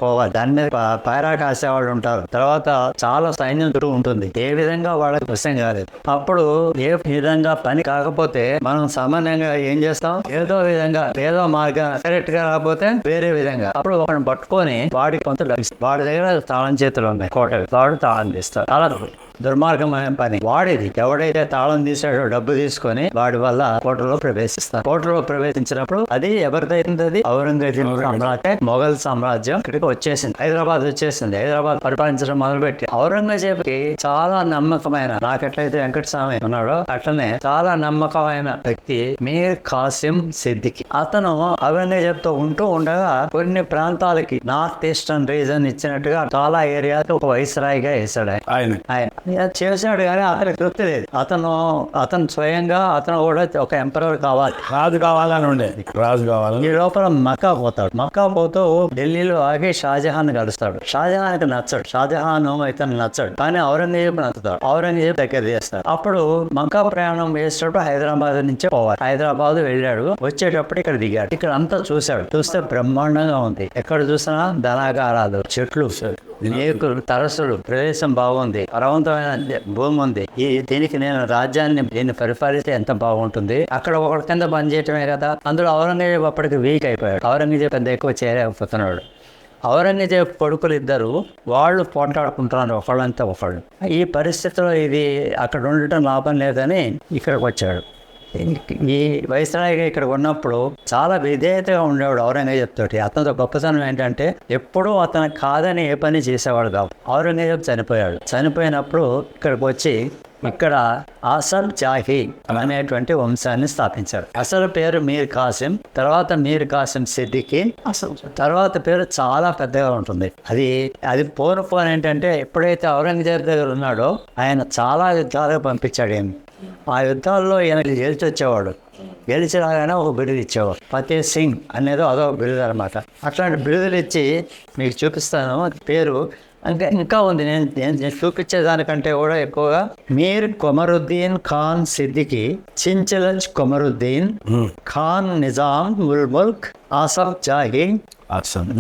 పోవాలి. దాని మీద పైరా కాసేవాళ్ళు ఉంటారు. తర్వాత చాలా సైన్యం చుట్టూ ఉంటుంది. ఏ విధంగా వాళ్ళకి వశం కాలేదు. అప్పుడు ఏ విధంగా పని కాకపోతే మనం సామాన్యంగా ఏం చేస్తాం, ఏదో మార్గం కరెక్ట్ గా రాకపోతే వేరే విధంగా. అప్పుడు ఒకరిని పట్టుకొని వాడికి కొంత లభిస్తుంది. వాడి దగ్గర తాళం చేతులు ఉన్నాయి, కోట వాడు తాళం తీస్తాడు. చాలా దుర్మార్గమైన పని వాడిది. ఎవడైతే తాళం తీసాడో డబ్బు తీసుకొని వాడి వల్ల కోటలో ప్రవేశిస్తారు. కోటలో ప్రవేశించినప్పుడు అది ఎవరిదైతుంది, అది ఔరంగజేబు సామ్రాజ్యం, మొఘల్ సామ్రాజ్యం ఇక్కడికి వచ్చేసింది. హైదరాబాద్ పరిపాలించడం మొదలుపెట్టి ఔరంగజేబుకి చాలా నమ్మకమైన, నాకెట్లయితే వెంకటస్వామి ఉన్నాడో అట్లనే చాలా నమ్మకమైన వ్యక్తి మీర్ కాసిం సిద్దికి. అతను ఔరంగజేబుతో ఉంటూ ఉండగా కొన్ని ప్రాంతాలకి నార్త్ ఈస్టర్న్ రీజన్ ఇచ్చినట్టుగా చాలా ఏరియాకి ఒక వైస్రాయిగా వేసాడు ఆయన చేశాడు. కానీ అతనికి తృప్తి లేదు. అతను స్వయంగా అతను కూడా ఒక ఎంపరర్ కావాలి, రాజు కావాలని ఈ లోపల మక్కా పోతూ ఢిల్లీలో ఆగి షాజహాన్ కలుస్తాడు. షాజహాన్కి నచ్చాడు. షాజహాన్ ఇతను నచ్చాడు, కానీ ఔరంగజేబు నచ్చుతాడు. ఔరంగజేబు దగ్గర చేస్తాడు. అప్పుడు మక్కా ప్రయాణం వేసేటప్పుడు హైదరాబాద్ నుంచే పోవాలి. హైదరాబాద్ వెళ్ళాడు. వచ్చేటప్పుడు ఇక్కడ దిగాడు. ఇక్కడ అంతా చూస్తే బ్రహ్మాండంగా ఉంది. ఎక్కడ చూసినా ధనాగారాలు, చెట్లు, లేకులు, తరస్సులు, ప్రదేశం బాగుంది, పర్వతమైన భూమి ఉంది. దీనికి నేను దీన్ని పరిపాలిస్తే ఎంత బాగుంటుంది. అక్కడ ఒకటి కింద పనిచేయటమే కదా. అందులో ఔరంగజేబు అప్పటికి వీక్ అయిపోయాడు. ఔరంగజేబు పెద్ద ఎక్కువ చేరైపోతున్నాడు. ఔరంగజేబు కొడుకులు ఇద్దరు వాళ్ళు పోట్లాడుకుంటున్నారు ఒకళ్ళంతా ఒకళ్ళు. ఈ పరిస్థితిలో ఇది అక్కడ ఉండటం లాభం లేదని ఇక్కడికి వచ్చాడు. ఈ వైస్రాయిగా ఇక్కడ ఉన్నప్పుడు చాలా విధేయతగా ఉండేవాడు ఔరంగజేబు తోటి. అతనితో గొప్పతనం ఏంటంటే ఎప్పుడూ అతను కాదని ఏ పని చేసేవాడు కాదు. ఔరంగజేబు చనిపోయినప్పుడు ఇక్కడికి వచ్చి ఇక్కడ అసల్ జాహీ అనేటువంటి వంశాన్ని స్థాపించారు. అసలు పేరు మీర్ కాసిం, తర్వాత మీర్ కాసిం సిద్దికి. తర్వాత పేరు చాలా పెద్దగా ఉంటుంది. అది పోను ఏంటంటే ఎప్పుడైతే ఔరంగజేబు దగ్గర ఉన్నాడో ఆయన చాలా యుద్ధాలకు పంపించాడు. ఆ యుద్ధాల్లో ఈయన గెలిచి వచ్చేవాడు. గెలిచి రాగానే ఒక బిరుదు ఇచ్చేవాడు. ఫతే సింగ్ అనేది అదొక బిరుదు అనమాట. అట్లాంటి బిరుదులు ఇచ్చి మీకు చూపిస్తాను. పేరు ఇంకా ఉంది. నేను చూపించేదానికంటే కూడా ఎక్కువగా మీర్ కొమరుద్దీన్ ఖాన్ సిద్దికి, చించలజ్ కొమరుద్దీన్ ఖాన్ నిజాం ఉల్ ముల్క్ ఆసఫ్ జాహీ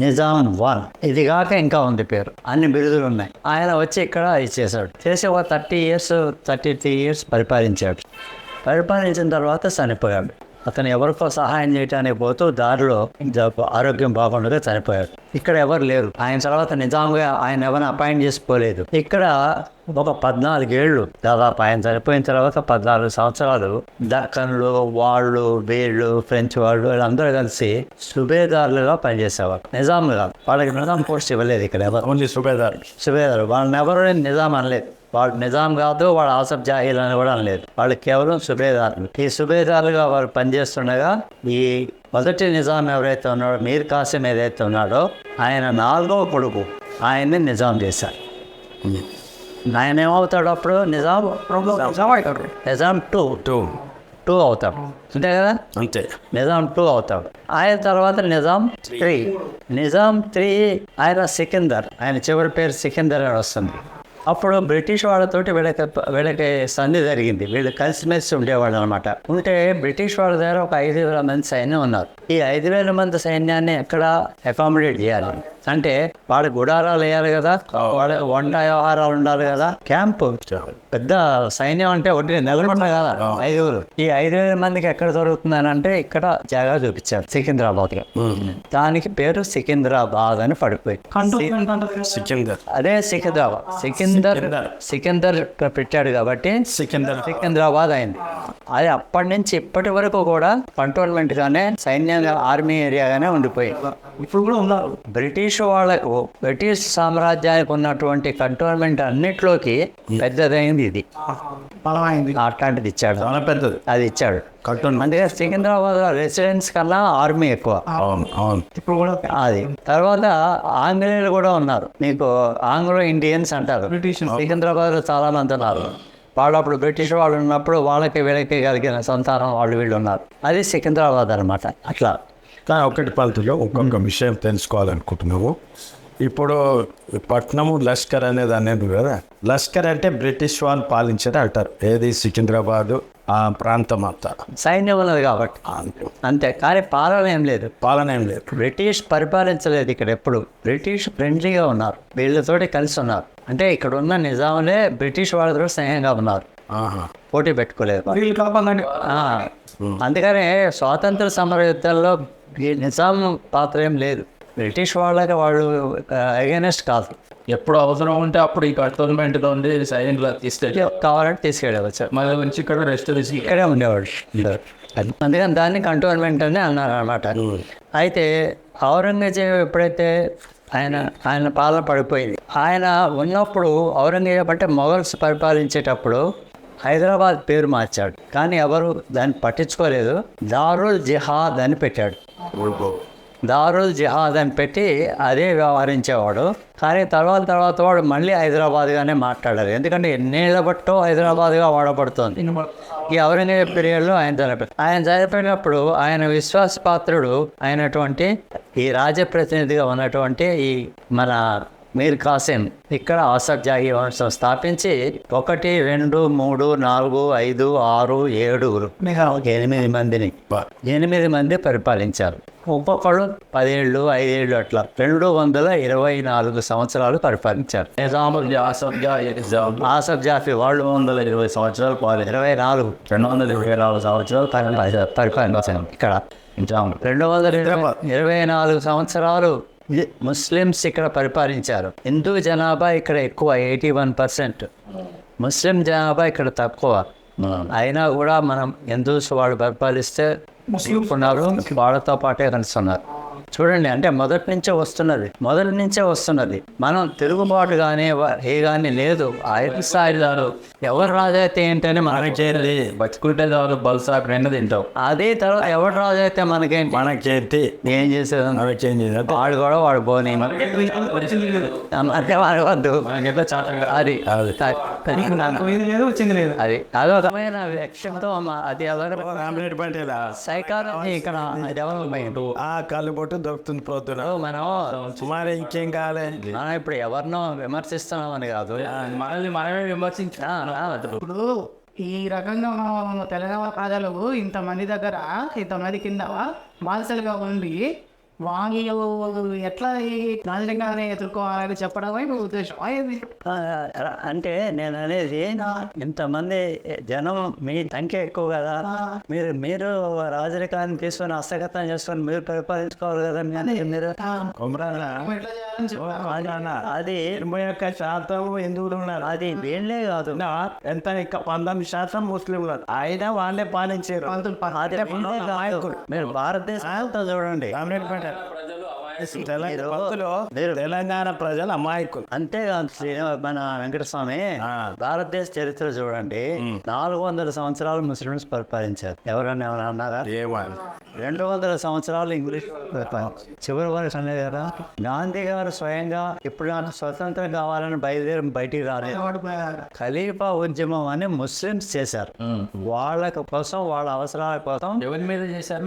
నిజాం 1. ఇది కాక ఇంకా ఉంది పేరు. అన్ని బిరుదులు ఉన్నాయి. ఆయన వచ్చి ఇక్కడ ఇచ్చేసాడు. చేసి ఒక 33 years పరిపాలించిన తర్వాత చనిపోయాడు. అతను ఎవరికో సహాయం చేయడానికి పోతూ దారిలో ఆరోగ్యం బాగుండగా చనిపోయాడు. ఇక్కడ ఎవరు లేరు. ఆయన తర్వాత నిజాంగా ఆయన ఎవరిని అపాయింట్ చేసుకోలేదు. ఇక్కడ ఒక 14 ఏళ్ళు దాదాపు ఆయన చనిపోయిన తర్వాత 14 సంవత్సరాలు దక్కన్లు వీళ్ళు ఫ్రెంచ్ వాళ్ళు వీళ్ళందరూ కలిసి సుబేదారులుగా పనిచేసేవారు. నిజాంలు కాదు. వాళ్ళకి నిజాం పోస్ట్ ఇవ్వలేదు. ఇక్కడ ఎవరు ఓన్లీ సుబేదారు. వాళ్ళని ఎవరు నిజాం అనలేదు. వాడు నిజాం కాదు, వాడు ఆసఫ్ జాహీల్ అని కూడా అనలేదు. వాళ్ళు కేవలం సుబేదారులు. ఈ సుబేదారులుగా వారు పనిచేస్తుండగా ఈ మొదటి నిజాం ఎవరైతే ఉన్నాడో, మీర్ కాసిం ఏదైతే ఉన్నాడో, ఆయన 4వ కొడుకు ఆయన్ని నిజాం చేశారు. ఆయన ఏమవుతాడు అప్పుడు? నిజాం 2. 2 అవుతాడు, అంతే కదా. అంతే. నిజాం 2 అవుతాడు. ఆయన తర్వాత నిజాం 3. నిజాం 3 ఆయన సికిందర్, ఆయన చివరి పేరు సికిందర్ అని వస్తుంది. అప్పుడు బ్రిటిష్ వాళ్ళతోటి వీళ్ళకి సంధి జరిగింది. వీళ్ళు కలిసిమెలిసి ఉండేవాళ్ళు అనమాట. ఉంటే బ్రిటిష్ వాళ్ళ దగ్గర ఒక 5,000 మంది సైన్యం ఉన్నారు. ఈ 5,000 మంది సైన్యాన్ని ఎక్కడ అకామిడేట్ చేయాలి అంటే వాళ్ళ గుడారాలు వేయాలి కదా, వాళ్ళ వంట వ్యవహారాలు ఉండాలి కదా. క్యాంపు పెద్ద సైన్యం అంటే ఒకటి నెలకొండ కదా 5,000. ఈ 5,000 మందికి ఎక్కడ దొరుకుతుందని అంటే ఇక్కడ జాగా చూపించారు సికింద్రాబాద్ లో. దానికి పేరు సికింద్రాబాద్ అని పడిపోయింది. సికిందర్. అదే సికిందర్ పెట్టాడు కాబట్టి సికింద్రాబాద్ అయింది. అది అప్పటి నుంచి ఇప్పటి వరకు కూడా కంటోన్మెంట్ గానే, సైన్యంగా, ఆర్మీ ఏరియాగానే ఉండిపోయింది. ఇప్పుడు కూడా ఉన్నారు. బ్రిటిష్ సామ్రాజ్యానికి ఉన్నటువంటి కంటోన్మెంట్ అన్నిట్లోకి పెద్దదైంది ఇది. అట్లాంటిది ఇచ్చాడు, చాలా పెద్దది అది ఇచ్చాడు కంటోన్మెంట్. అందుకే సికింద్రాబాద్ రెసిడెన్స్ కన్నా ఆర్మీ ఎక్కువ. అవును. ఇప్పుడు కూడా అది. తర్వాత ఆంగ్లేయులు కూడా ఉన్నారు. మీకు ఆంగ్లో ఇండియన్స్ అంటారు. సికింద్రాబాద్ లో చాలా మంది ఉన్నారు. వాళ్ళు అప్పుడు బ్రిటిష్ వాళ్ళు ఉన్నప్పుడు వాళ్ళకి వీళ్ళకి కలిగిన సంతానం వీళ్ళు ఉన్నారు. అది సికింద్రాబాద్ అనమాట. అట్లా. కానీ ఒకటి పంతులో ఒక్కొక్క విషయం తెలుసుకోవాలనుకుంటున్నాము. ఇప్పుడు పట్నము లష్కర్ అనేది కదా. లష్కర్ అంటే బ్రిటిష్ వాళ్ళు పాలించేది అంటారు. ఏది సికింద్రాబాదు ఆ ప్రాంతం అంతా సైన్యం ఉన్నది కాబట్టి అంతే. కానీ పాలన ఏం లేదు. బ్రిటిష్ పరిపాలించలేదు ఇక్కడ ఎప్పుడు. బ్రిటిష్ ఫ్రెండ్లీగా ఉన్నారు, వీళ్ళతోటి కలిసి ఉన్నారు. అంటే ఇక్కడ ఉన్న నిజాములే బ్రిటిష్ వాళ్ళతో స్నేహంగా ఉన్నారు, పోటీ పెట్టుకోలేదు. అందుకనే స్వాతంత్ర సమర యుద్ధాల్లో ఈ నిజాం పాత్ర ఏం లేదు. బ్రిటిష్ వాళ్ళకి వాళ్ళు అగైనెస్ట్ కాదు. ఎప్పుడు అవసరం ఉంటే అప్పుడు ఈ కంటోన్మెంట్లో ఉండి సైలెంట్గా కావాలంటే తీసుకెళ్ళవచ్చు. మళ్ళీ నుంచి ఇక్కడ రెస్ట్ తీసి ఇక్కడే ఉండేవాడు. అందుకని దాన్ని కంటోన్మెంట్ అని అన్నారు అనమాట. అయితే ఔరంగజేబు ఎప్పుడైతే ఆయన పాలన పడిపోయింది, ఆయన ఉన్నప్పుడు ఔరంగజేబు అంటే మొఘల్స్ పరిపాలించేటప్పుడు హైదరాబాద్ పేరు మార్చాడు. కానీ ఎవరు దాన్ని పట్టించుకోలేదు. దారుల్ జిహాద్ అని పెట్టాడు. దారుల్ జిహాద్ అని పెట్టి అదే వ్యవహరించేవాడు. కానీ తర్వాత వాడు మళ్ళీ హైదరాబాద్గానే మాట్లాడారు. ఎందుకంటే ఎన్నేళ్ల బట్టో హైదరాబాద్గా వాడబడుతుంది. ఈ ఔరంగజేబు పీరియడ్లో ఆయన చనిపోయినప్పుడు ఆయన విశ్వాసపాత్రుడు అయినటువంటి ఈ రాజప్రతినిధిగా ఉన్నటువంటి ఈ మన మీర్ కాసిం ఇక్కడ ఆసఫ్ జాహీ వంశం స్థాపించి 1, 2, 3, 4, 5, 6, 7 8 మంది పరిపాలించారు. ఒక్కొక్కడు 10 ఏళ్ళు 5 ఏళ్ళు అట్లా 224 సంవత్సరాలు పరిపాలించారు. ఆసఫ్ జాఫీ వాళ్ళు 120 సంవత్సరాలు, 224 సంవత్సరాలు పరిపాలించారు. ఇక్కడ 224 సంవత్సరాలు ముస్లిమ్స్ ఇక్కడ పరిపాలించారు. హిందూ జనాభా ఇక్కడ ఎక్కువ, 81%. ముస్లిం జనాభా ఇక్కడ తక్కువ. అయినా కూడా మనం హిందూస్ వాళ్ళు పరిపాలిస్తే ఉన్నారు, వాళ్ళతో పాటే కలుస్తున్నారు. చూడండి, అంటే మొదటి నుంచే వస్తున్నది. మనం తిరుగుబాటు కానీ ఏ కానీ లేదు. ఐదు స్థాయిదారు ఎవరు రాజైతే ఏంటని మనకి బతుకుంటే చాలు, బల్సాకు రెండు తింటావు. అదే తర్వాత ఎవరు రాజైతే మనకేంటి, మనకేంటి ఏం చేసేది వాడు కూడా వాడు పోనీ అంటే వాడు వద్దు. అది అది అదొకమైన లక్ష్యంతో అది సైకాలజీ ఇక్కడ డెవలప్మెంట్ కాలుబొట్టు దొరుకుతుంది పోతున్నా. మనం మరి ఇంకేం కావాలి. మనం ఇప్పుడు ఎవరినో విమర్శిస్తున్నామని కాదు, మనల్ని మనమే విమర్శించా. ఇప్పుడు ఈ రకంగా మనం తెలంగాణ ప్రజలు ఇంతమంది దగ్గర ఇంతమంది కింద బానిసలుగా ఉండి వాళ్ళు ఎట్లా ఈ రాజకీయాన్ని ఎదుర్కోవాలని చెప్పడమే మీ ఉద్దేశం. అంటే నేను అనేది ఇంతమంది జనం మీ సంఖ్య ఎక్కువ కదా, మీరు రాజరికాన్ని తీసుకొని హస్తగతం చేసుకొని మీరు పరిపాలించుకోవాలి కదా. మీరు అది 21% హిందువులు ఉన్నారు. అది వీళ్ళే కాదు, ఎంత 19% ముస్లింలు. అయినా వాళ్ళే పాలించారు. మీరు భారతదేశంతో చూడండి, మీరు తెలంగాణ ప్రజలు అమాయకులు. అంతేకాదు మన వెంకటస్వామి భారతదేశ చరిత్ర చూడండి, 400 సంవత్సరాలు ముస్లిమ్స్ పరిపాలించారు. ఎవరన్నా అన్నారా? 200 సంవత్సరాలు ఇంగ్లీష్ పరిపాలించారు. చివరి వరకు అనేది కదా. గాంధీ గారు స్వయంగా ఇప్పుడు నాకు స్వతంత్రం కావాలని బయటికి రాలేదు. ఖలీఫా ఉద్యమం అని ముస్లిమ్స్ చేశారు. వాళ్ళ కోసం, వాళ్ళ అవసరాల కోసం ఎవరి మీద చేశారు?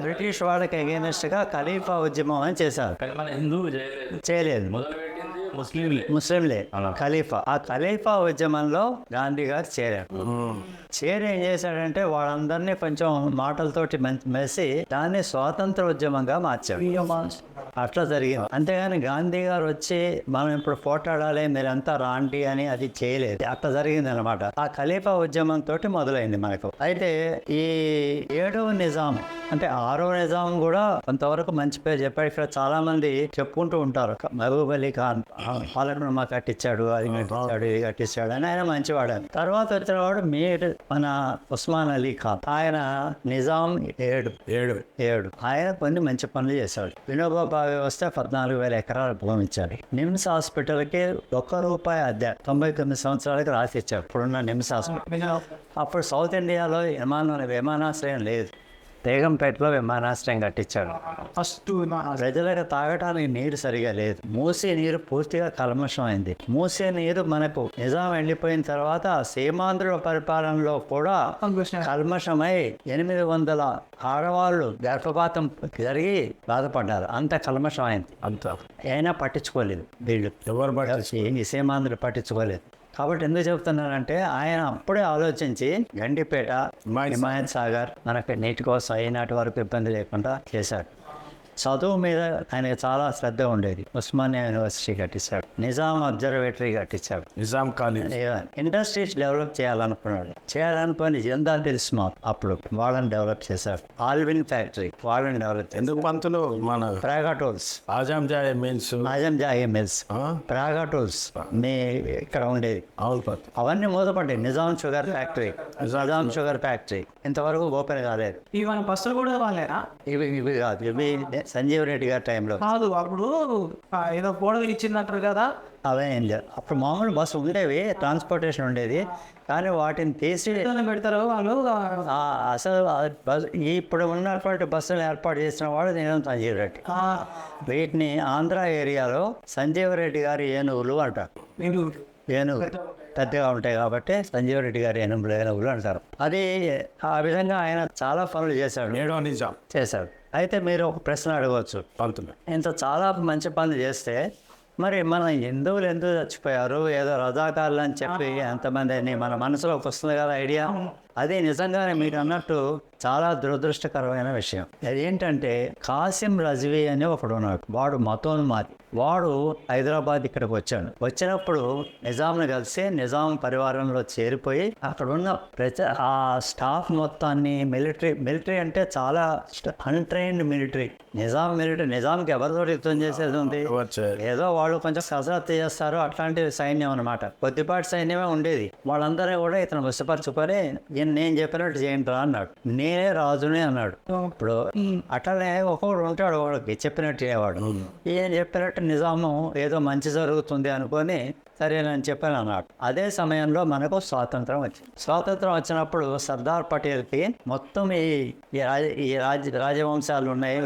బ్రిటిష్ వాళ్ళకి అగేనెస్ట్ గా ఖలీఫా ఉద్యమం అని చేశారు. కానీ మన హిందువు చేయలేదు, మొదలుపెట్టింది ముస్లింలే ఖలీఫా. ఆ ఖలీఫా ఉద్యమంలో గాంధీ గారు చేరారు. చేరి ఏం చేశాడంటే వాళ్ళందరినీ కొంచెం మాటలతోటి మెలిసి దాన్ని స్వాతంత్ర ఉద్యమంగా మార్చారు. అట్లా జరిగింది. అంతేగాని గాంధీ గారు వచ్చి మనం ఇప్పుడు పోట్లాడాలి మీరంతా రాండి అని అది చేయలేదు. అట్లా జరిగింది అనమాట. ఆ ఖలీఫా ఉద్యమం తోటి మొదలైంది మనకు. అయితే ఈ 7వ నిజాం అంటే 6వ నిజాం కూడా కొంతవరకు మంచి పేరు చెప్పాడు. ఇక్కడ చాలా మంది చెప్పుకుంటూ ఉంటారు, మహబూబ్ అలీ ఖాన్ పాలకుర్మా కట్టించాడు, అది కట్టించాడు, ఇది కట్టించాడు అని. ఆయన మంచివాడు. తర్వాత వచ్చిన వాడు మన ఉస్మాన్ అలీ ఖాన్. ఆయన నిజాం 7 ఆయన కొన్ని మంచి పనులు చేశాడు. వినోబా భావే వస్తే 14,000 ఎకరాల భూమి ఇచ్చాడు. నిమ్స్ హాస్పిటల్కి ₹1 అద్దె 99 సంవత్సరాలకి రాసి ఇచ్చాడు. ఇప్పుడున్న నిమ్స్ హాస్పిటల్. అప్పుడు సౌత్ ఇండియాలో విమానాశ్రయం లేదు. బేగంపేటలో విమానాశ్రయం కట్టించాడు. ఫస్ట్ ప్రజలకు తాగటానికి నీరు సరిగా లేదు. మూసీ నీరు పూర్తిగా కల్మషం అయింది. మూసీ నీరు మనకు నిజాం వెళ్ళిపోయిన తర్వాత సీమాంధ్రుల పరిపాలనలో కూడా కల్మషమై 800 ఆడవాళ్ళు గర్భపాతం జరిగి బాధపడ్డారు. అంత కల్మషం అయింది. అయినా పట్టించుకోలేదు వీళ్ళు, ఈ సీమాంధ్రులు పట్టించుకోలేదు. కాబట్టి ఎందుకు చెప్తున్నానంటే ఆయన అప్పుడే ఆలోచించి గండిపేట, హిమాయత్ సాగర్ మనకి నీటి కోసం ఈనాటి వరకు ఇబ్బంది లేకుండా చేశాడు. చదువు మీద ఆయనకి చాలా శ్రద్ధ ఉండేది. ఉస్మానియా యూనివర్సిటీ కట్టించాడు. నిజాం అబ్జర్వేటరీ కట్టించాడు. నిజాం కాలేజ్. ఇండస్ట్రీస్ డెవలప్ చేయాలనుకుని జిందాల్ స్మార్ట్ అప్పుడు వాళ్ళని డెవలప్ చేశారు. ఆల్విన్ ఫ్యాక్టరీ వాళ్ళని డెవలప్. ఎందుకు పంతులు మన Praga tools, Azam Jahi mills, Praga tools మీ ఇక్కడ ఉండేది. అవన్నీ మూతపడ్డాయి. నిజాం షుగర్ ఫ్యాక్టరీ ఇంతవరకు ఓపెన్ కాలేదు. ఇవి బస్సులు కూడా వాళ్ళేనా? ఇవి కాదు, ఇవి సంజీవ్ రెడ్డి గారి టైంలో కాదు. అప్పుడు ఏదో గోడలు ఇచ్చిందంటారు కదా, అవే ఏం లేదు. అప్పుడు మామూలు బస్సు ఉండేవి, ట్రాన్స్పోర్టేషన్ ఉండేది. కానీ వాటిని తీసి పెడతారు వాళ్ళు. అసలు ఇప్పుడు ఉన్నటువంటి బస్సులు ఏర్పాటు చేసిన వాడు నేను సంజీవ్ రెడ్డి. వీటిని ఆంధ్ర ఏరియాలో సంజీవ్ రెడ్డి గారి ఏనుగులు అంటారు. ఏనుగు పెద్దగా ఉంటాయి కాబట్టి సంజీవ్ రెడ్డి గారి ఏనుగులు అంటారు. అది ఆ విధంగా ఆయన చాలా పనులు చేశాడు. అయితే మీరు ఒక ప్రశ్న అడగవచ్చు, ఇంత చాలా మంచి పనులు చేస్తే మరి మన హిందువులు ఎందుకు చచ్చిపోయారు, ఏదో రజాకారులు అని చెప్పి ఎంతమంది అని మన మనసులోకి వస్తుంది కదా ఐడియా. అది నిజంగానే మీరు అన్నట్టు చాలా దురదృష్టకరమైన విషయం. అదేంటంటే కాసిం రజ్వీ అని ఒకడు ఉన్నాడు. వాడు మతోన్మాది. వాడు హైదరాబాద్ ఇక్కడికి వచ్చినప్పుడు నిజాంను కలిసి నిజాం పరివారంలో చేరిపోయి అక్కడ ఉన్న ఆ స్టాఫ్ మొత్తాన్ని మిలిటరీ అంటే చాలా అన్ట్రైన్డ్ మిలిటరీ. నిజాంకి ఎవరితో యుద్ధం చేసేది ఉంది? ఏదో వాళ్ళు కొంచెం కసరత్తు చేస్తారు, అట్లాంటి సైన్యం అనమాట. కొద్దిపాటి సైన్యమే ఉండేది. వాళ్ళందరూ కూడా ఇతను వశపరచుకొని నేను చెప్పినట్టు చేయండి రా అన్నాడు. నేనే రాజునే అన్నాడు. ఇప్పుడు అట్లనే ఒక్కొక్కడు ఉంటాడు, వాడికి చెప్పినట్టు చేయవాడు. ఈయన చెప్పినట్టు నిజాము ఏదో మంచి జరుగుతుంది అనుకొని సరేనని చెప్పాను అన్నాడు. అదే సమయంలో మనకు స్వాతంత్రం వచ్చినప్పుడు సర్దార్ పటేల్కి మొత్తం ఈ రాజవంశాలు ఉన్నాయి,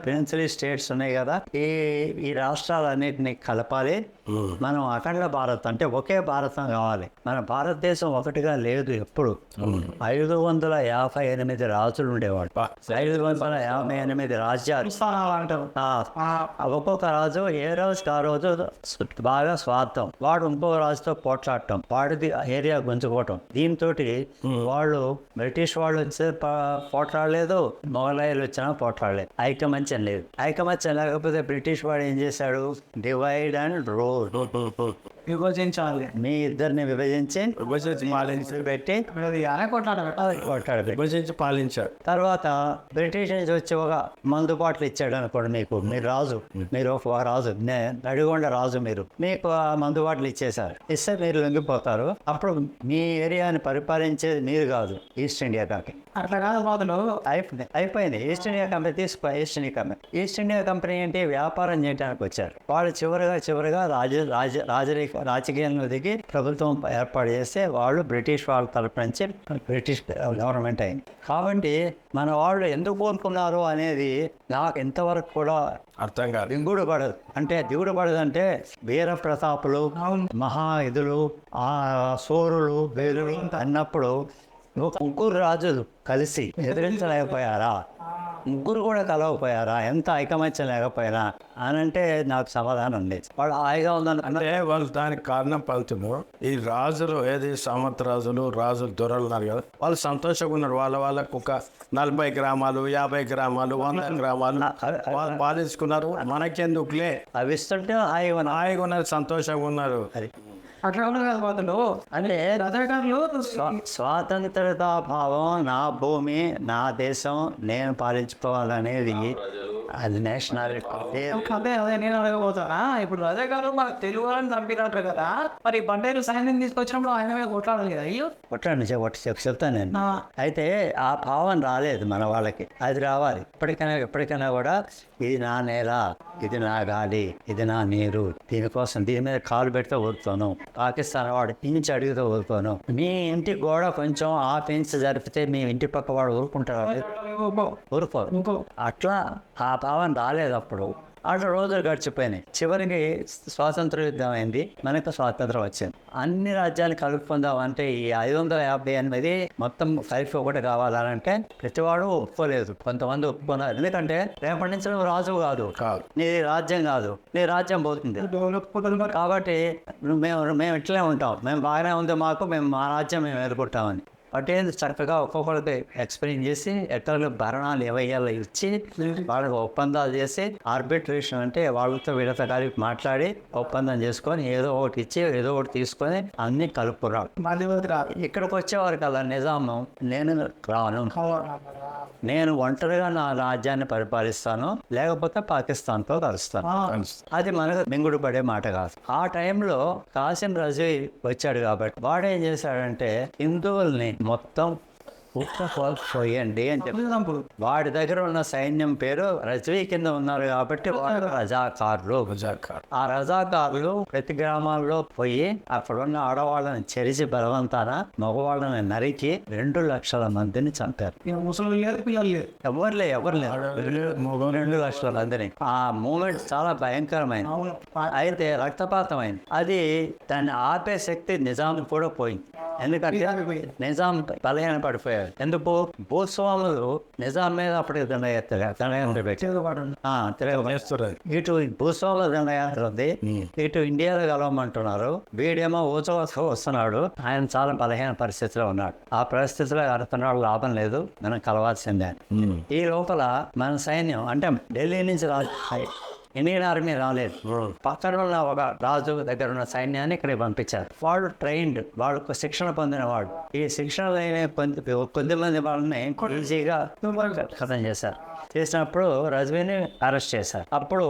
ప్రిన్సిలీ స్టేట్స్ ఉన్నాయి కదా, ఈ రాష్ట్రాలన్నింటినీ కలపాలి. మనం అఖండ భారత్ అంటే ఒకే భారతం కావాలి. మన భారతదేశం ఒకటిగా లేదు. ఎప్పుడు 558 రాజులు ఉండేవాడు. 558 రాజ్యాలు. ఒక్కొక్క రాజు ఏ రోజుకి ఆ రోజు బాగా స్వార్థం. వాడు ఇంకో రాజుతో పోట్లాడటం, వాడిది ఏరియా గుంజుకోవటం. దీంతో వాళ్ళు బ్రిటిష్ వాళ్ళు వచ్చే పోట్లాడలేదు, మొఘలాయిలు వచ్చినా పోట్లాడలేదు. ఐకమత్యం లేదు. ఐకమత్యం లేకపోతే బ్రిటిష్ వాడు ఏం చేశాడు? Divide and rule. విభజించాలి. మీ ఇద్దరిని విభజించి పెట్టి కొట్టాడు. విభజించి పాలించాడు. తర్వాత బ్రిటిష్ నుంచి వచ్చి ఒక మందు బాటలు ఇచ్చాడు అనుకోండి, మీరు రాజు, మీరు ఒక రాజు, నడిగొండ రాజు, మీకు ఆ మందు బాటలు ఇచ్చేసారు. ఇస్తే మీరు లొంగిపోతారు. అప్పుడు మీ ఏరియాని పరిపాలించేది మీరు కాదు, ఈస్ట్ ఇండియా కంపెనీ. అట్లా కాదు బాధలు అయిపోయింది. East India company east India company ఏంటి, వ్యాపారం చేయడానికి వచ్చారు వాళ్ళు. చివరిగా రాజకీయంలో దిగి ప్రభుత్వం ఏర్పాటు చేస్తే వాళ్ళు బ్రిటిష్ వాళ్ళ తరపు నుంచి బ్రిటిష్ గవర్నమెంట్ అయింది. కాబట్టి మన వాళ్ళు ఎందుకు కోరుకున్నారు అనేది నాకు ఇంతవరకు కూడా అర్థం కాదు. దిగుడు పడదు అంటే వీర ప్రతాపులు, మహా ఇదులు, ఆ సోరులు, వేలులు అన్నప్పుడు ముగ్గురు రాజులు కలిసి ఎదిరించలేకపోయారా, ముగ్గురు కూడా కలవకపోయారా, ఎంత ఐకమత్యం లేకపోయినా అని అంటే నాకు సమాధానం లేదు. వాళ్ళు హాయిగా ఉందని అంటే వాళ్ళు దానికి కారణం పలుతున్నారు. ఈ రాజులు ఏది సామంతరాజులు, రాజులు, దొరలు ఉన్నారు కదా, వాళ్ళు సంతోషంగా ఉన్నారు. వాళ్ళకు ఒక 40 గ్రామాలు, 50 గ్రామాలు, 100 గ్రామాలు వాళ్ళు పాలించుకున్నారు. మనకెందుకులే అవి ఇస్తుంటే హాయిగా ఉన్నారు, సంతోషంగా ఉన్నారు. అది అట్లా ఉండదు కదా బాధలు. అంటే రజాకారులు స్వాతంత్రత భావం, నా భూమి, నా దేశం, నేను పాలించుకోవాలనేది అది నేషనాలిటీ. అదే నేను అడగబోతానా, ఇప్పుడు రజాకారులు మనకు తెలుగు వాళ్ళని చంపినట్లు కదా, మరి బండేరు సైన్యం తీసుకొచ్చినప్పుడు ఆయన మీద కొట్లాడాలి కదా. అయ్యో కొట్టండి చెప్తాను నేను. అయితే ఆ భావం రాలేదు మన వాళ్ళకి, అది రావాలి. ఎప్పటికైనా కూడా ఇది నా నేల, ఇది నా గాలి, ఇది నా నీరు, దీనికోసం దీని మీద కాలు పెడితే ఊరుతాను. పాకిస్తాన్ వాడు ఇంచి అడిగితే ఊరుకోను. మీ ఇంటి గోడ కొంచెం ఆ పెంచి జరిపితే మీ ఇంటి పక్క వాడు ఊరుకుంటారు, ఊరుకోరు. అట్లా ఆ భావం రాలేదు అప్పుడు. అట్లా రోజులు గడిచిపోయినాయి. చివరికి స్వాతంత్ర యుద్ధం అయింది, మనకు స్వాతంత్రం వచ్చింది. అన్ని రాజ్యాలు కలుపుకుందాం అంటే ఈ 558 మొత్తం కలిపి ఒకటి కావాలంటే ప్రతివాడు ఒప్పుకోలేదు. కొంతమంది ఒప్పుకున్నారు. ఎందుకంటే రేపటి నుంచి నువ్వు రాజు కాదు, నీ రాజ్యం కాదు, నీ రాజ్యం పోతుంది. కాబట్టి మేము ఇట్లనే ఉంటాం, మేము బాగానే ఉంది మాకు, మేము మా రాజ్యం మేము ఎదుర్కొంటామని. పటేల్ చక్కగా ఒక్కొక్కరికి ఎక్స్ప్లెయిన్ చేసి ఎక్కడ భరణాలు ఏవయ్యాలో ఇచ్చి వాళ్ళకి ఒప్పందాలు చేసి, ఆర్బిట్రేషన్ అంటే వాళ్ళతో వీళ్ళతో కలిపి మాట్లాడి ఒప్పందం చేసుకొని ఏదో ఒకటి ఇచ్చి ఏదో ఒకటి తీసుకొని అన్ని కలుపుకురాడు. ఇక్కడికి వచ్చేవారు కదా నిజాము, నేను రాను, నేను ఒంటరిగా నా రాజ్యాన్ని పరిపాలిస్తాను, లేకపోతే పాకిస్తాన్తో కలుస్తాను. అది మనకు మింగుడు పడే మాట కాదు. ఆ టైంలో కాసిం రజీ వచ్చాడు కాబట్టి వాడేం చేశాడంటే హిందువుల్ని మొత్తం పోయండి అని చెప్పి, వాడి దగ్గర ఉన్న సైన్యం పేరు రజ్వీ కింద ఉన్నారు కాబట్టి వాడు రజాకారులు. ఆ రజాకారులు ప్రతి గ్రామాల్లో పోయి అక్కడున్న ఆడవాళ్ళని చెరిచి బలవంతాన మగవాళ్ళని నరికి 2 లక్షల మందిని చంపారు. ఎవరు లేరు 2 లక్షల మందిని. ఆ మూమెంట్ చాలా భయంకరమైంది, అయితే రక్తపాతమైంది. అది దాన్ని ఆపే శక్తి నిజాం కూడా పోయింది. ఎందుకంటే నిజాం బలహీన పడిపోయారు. ఎందుకు, భూస్వాములు నిజాం మీద అప్పటికి ఇటు భూస్వాముల దండయాత్ర ఉంది, ఇటు ఇండియాలో కలవమంటున్నారు. వీడేమో ఊచవస వస్తున్నాడు, ఆయన చాలా బలహీన పరిస్థితిలో ఉన్నాడు. ఆ పరిస్థితిలో అడుగుతున్నాడు, లాభం లేదు, మనం కలవాల్సిందే. ఈ లోపల మన సైన్యం అంటే ఢిల్లీ నుంచి ఇండియన్ ఆర్మీ రాలేదు, పక్కన ఉన్న ఒక రాజు దగ్గర ఉన్న సైన్యాన్ని ఇక్కడికి పంపించారు. వాళ్ళు ట్రైన్డ్, వాళ్ళకు శిక్షణ పొందిన వాడు. ఈ శిక్షణ కొద్దిమంది వాళ్ళని ఈజీగా ఖతం చేసినప్పుడు రజ్వీని అరెస్ట్ చేశారు. అప్పుడు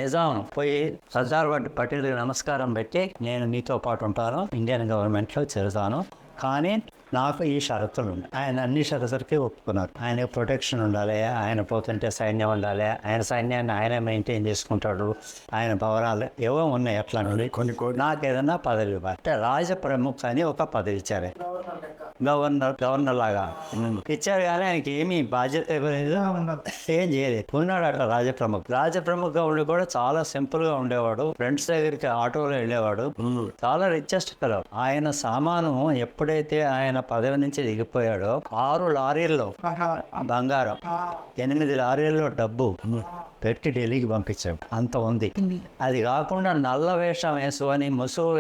నిజాం పోయి సర్దార్ పటేల్కి నమస్కారం పెట్టి, నేను నీతో పాటు ఉంటాను, ఇండియన్ గవర్నమెంట్లో చేరుతాను, కానీ నాకు ఈ షరతులు ఉన్నాయి. ఆయన అన్ని షరతులకి ఒప్పుకున్నారు. ఆయనకు ప్రొటెక్షన్ ఉండాలి, ఆయన పోతుంటే సైన్యం ఉండాలి, ఆయన సైన్యాన్ని ఆయన మెయింటైన్ చేసుకుంటాడు, ఆయన భవనాలు ఏవో ఉన్నాయి. ఎట్లా కొన్ని నాకు ఏదన్నా పదవి ఇవ్వాలి అంటే రాజ ప్రముఖ అని ఒక పదవి ఇచ్చారు, గవర్నర్ లాగా ఇచ్చారు. కానీ ఆయనకి ఏమీ బాధ్యత ఏం చేయలేదు. ఉన్నాడు అట్లా రాజప్రముఖ ఉండి కూడా చాలా సింపుల్ గా ఉండేవాడు. ఫ్రెండ్స్ దగ్గరికి ఆటోలో వెళ్ళేవాడు, చాలా రిచెస్ట్ ఫెలో. ఆయన సామాను ఎప్పుడైతే ఆయన పదవి నుంచి దిగిపోయాడో 6 లారీల్లో బంగారం, 8 లారీల్లో డబ్బు పెట్టి ఢిల్లీకి పంపించాడు. అంత ఉంది. అది కాకుండా నల్ల వేషం వేసుకొని, ముసుగు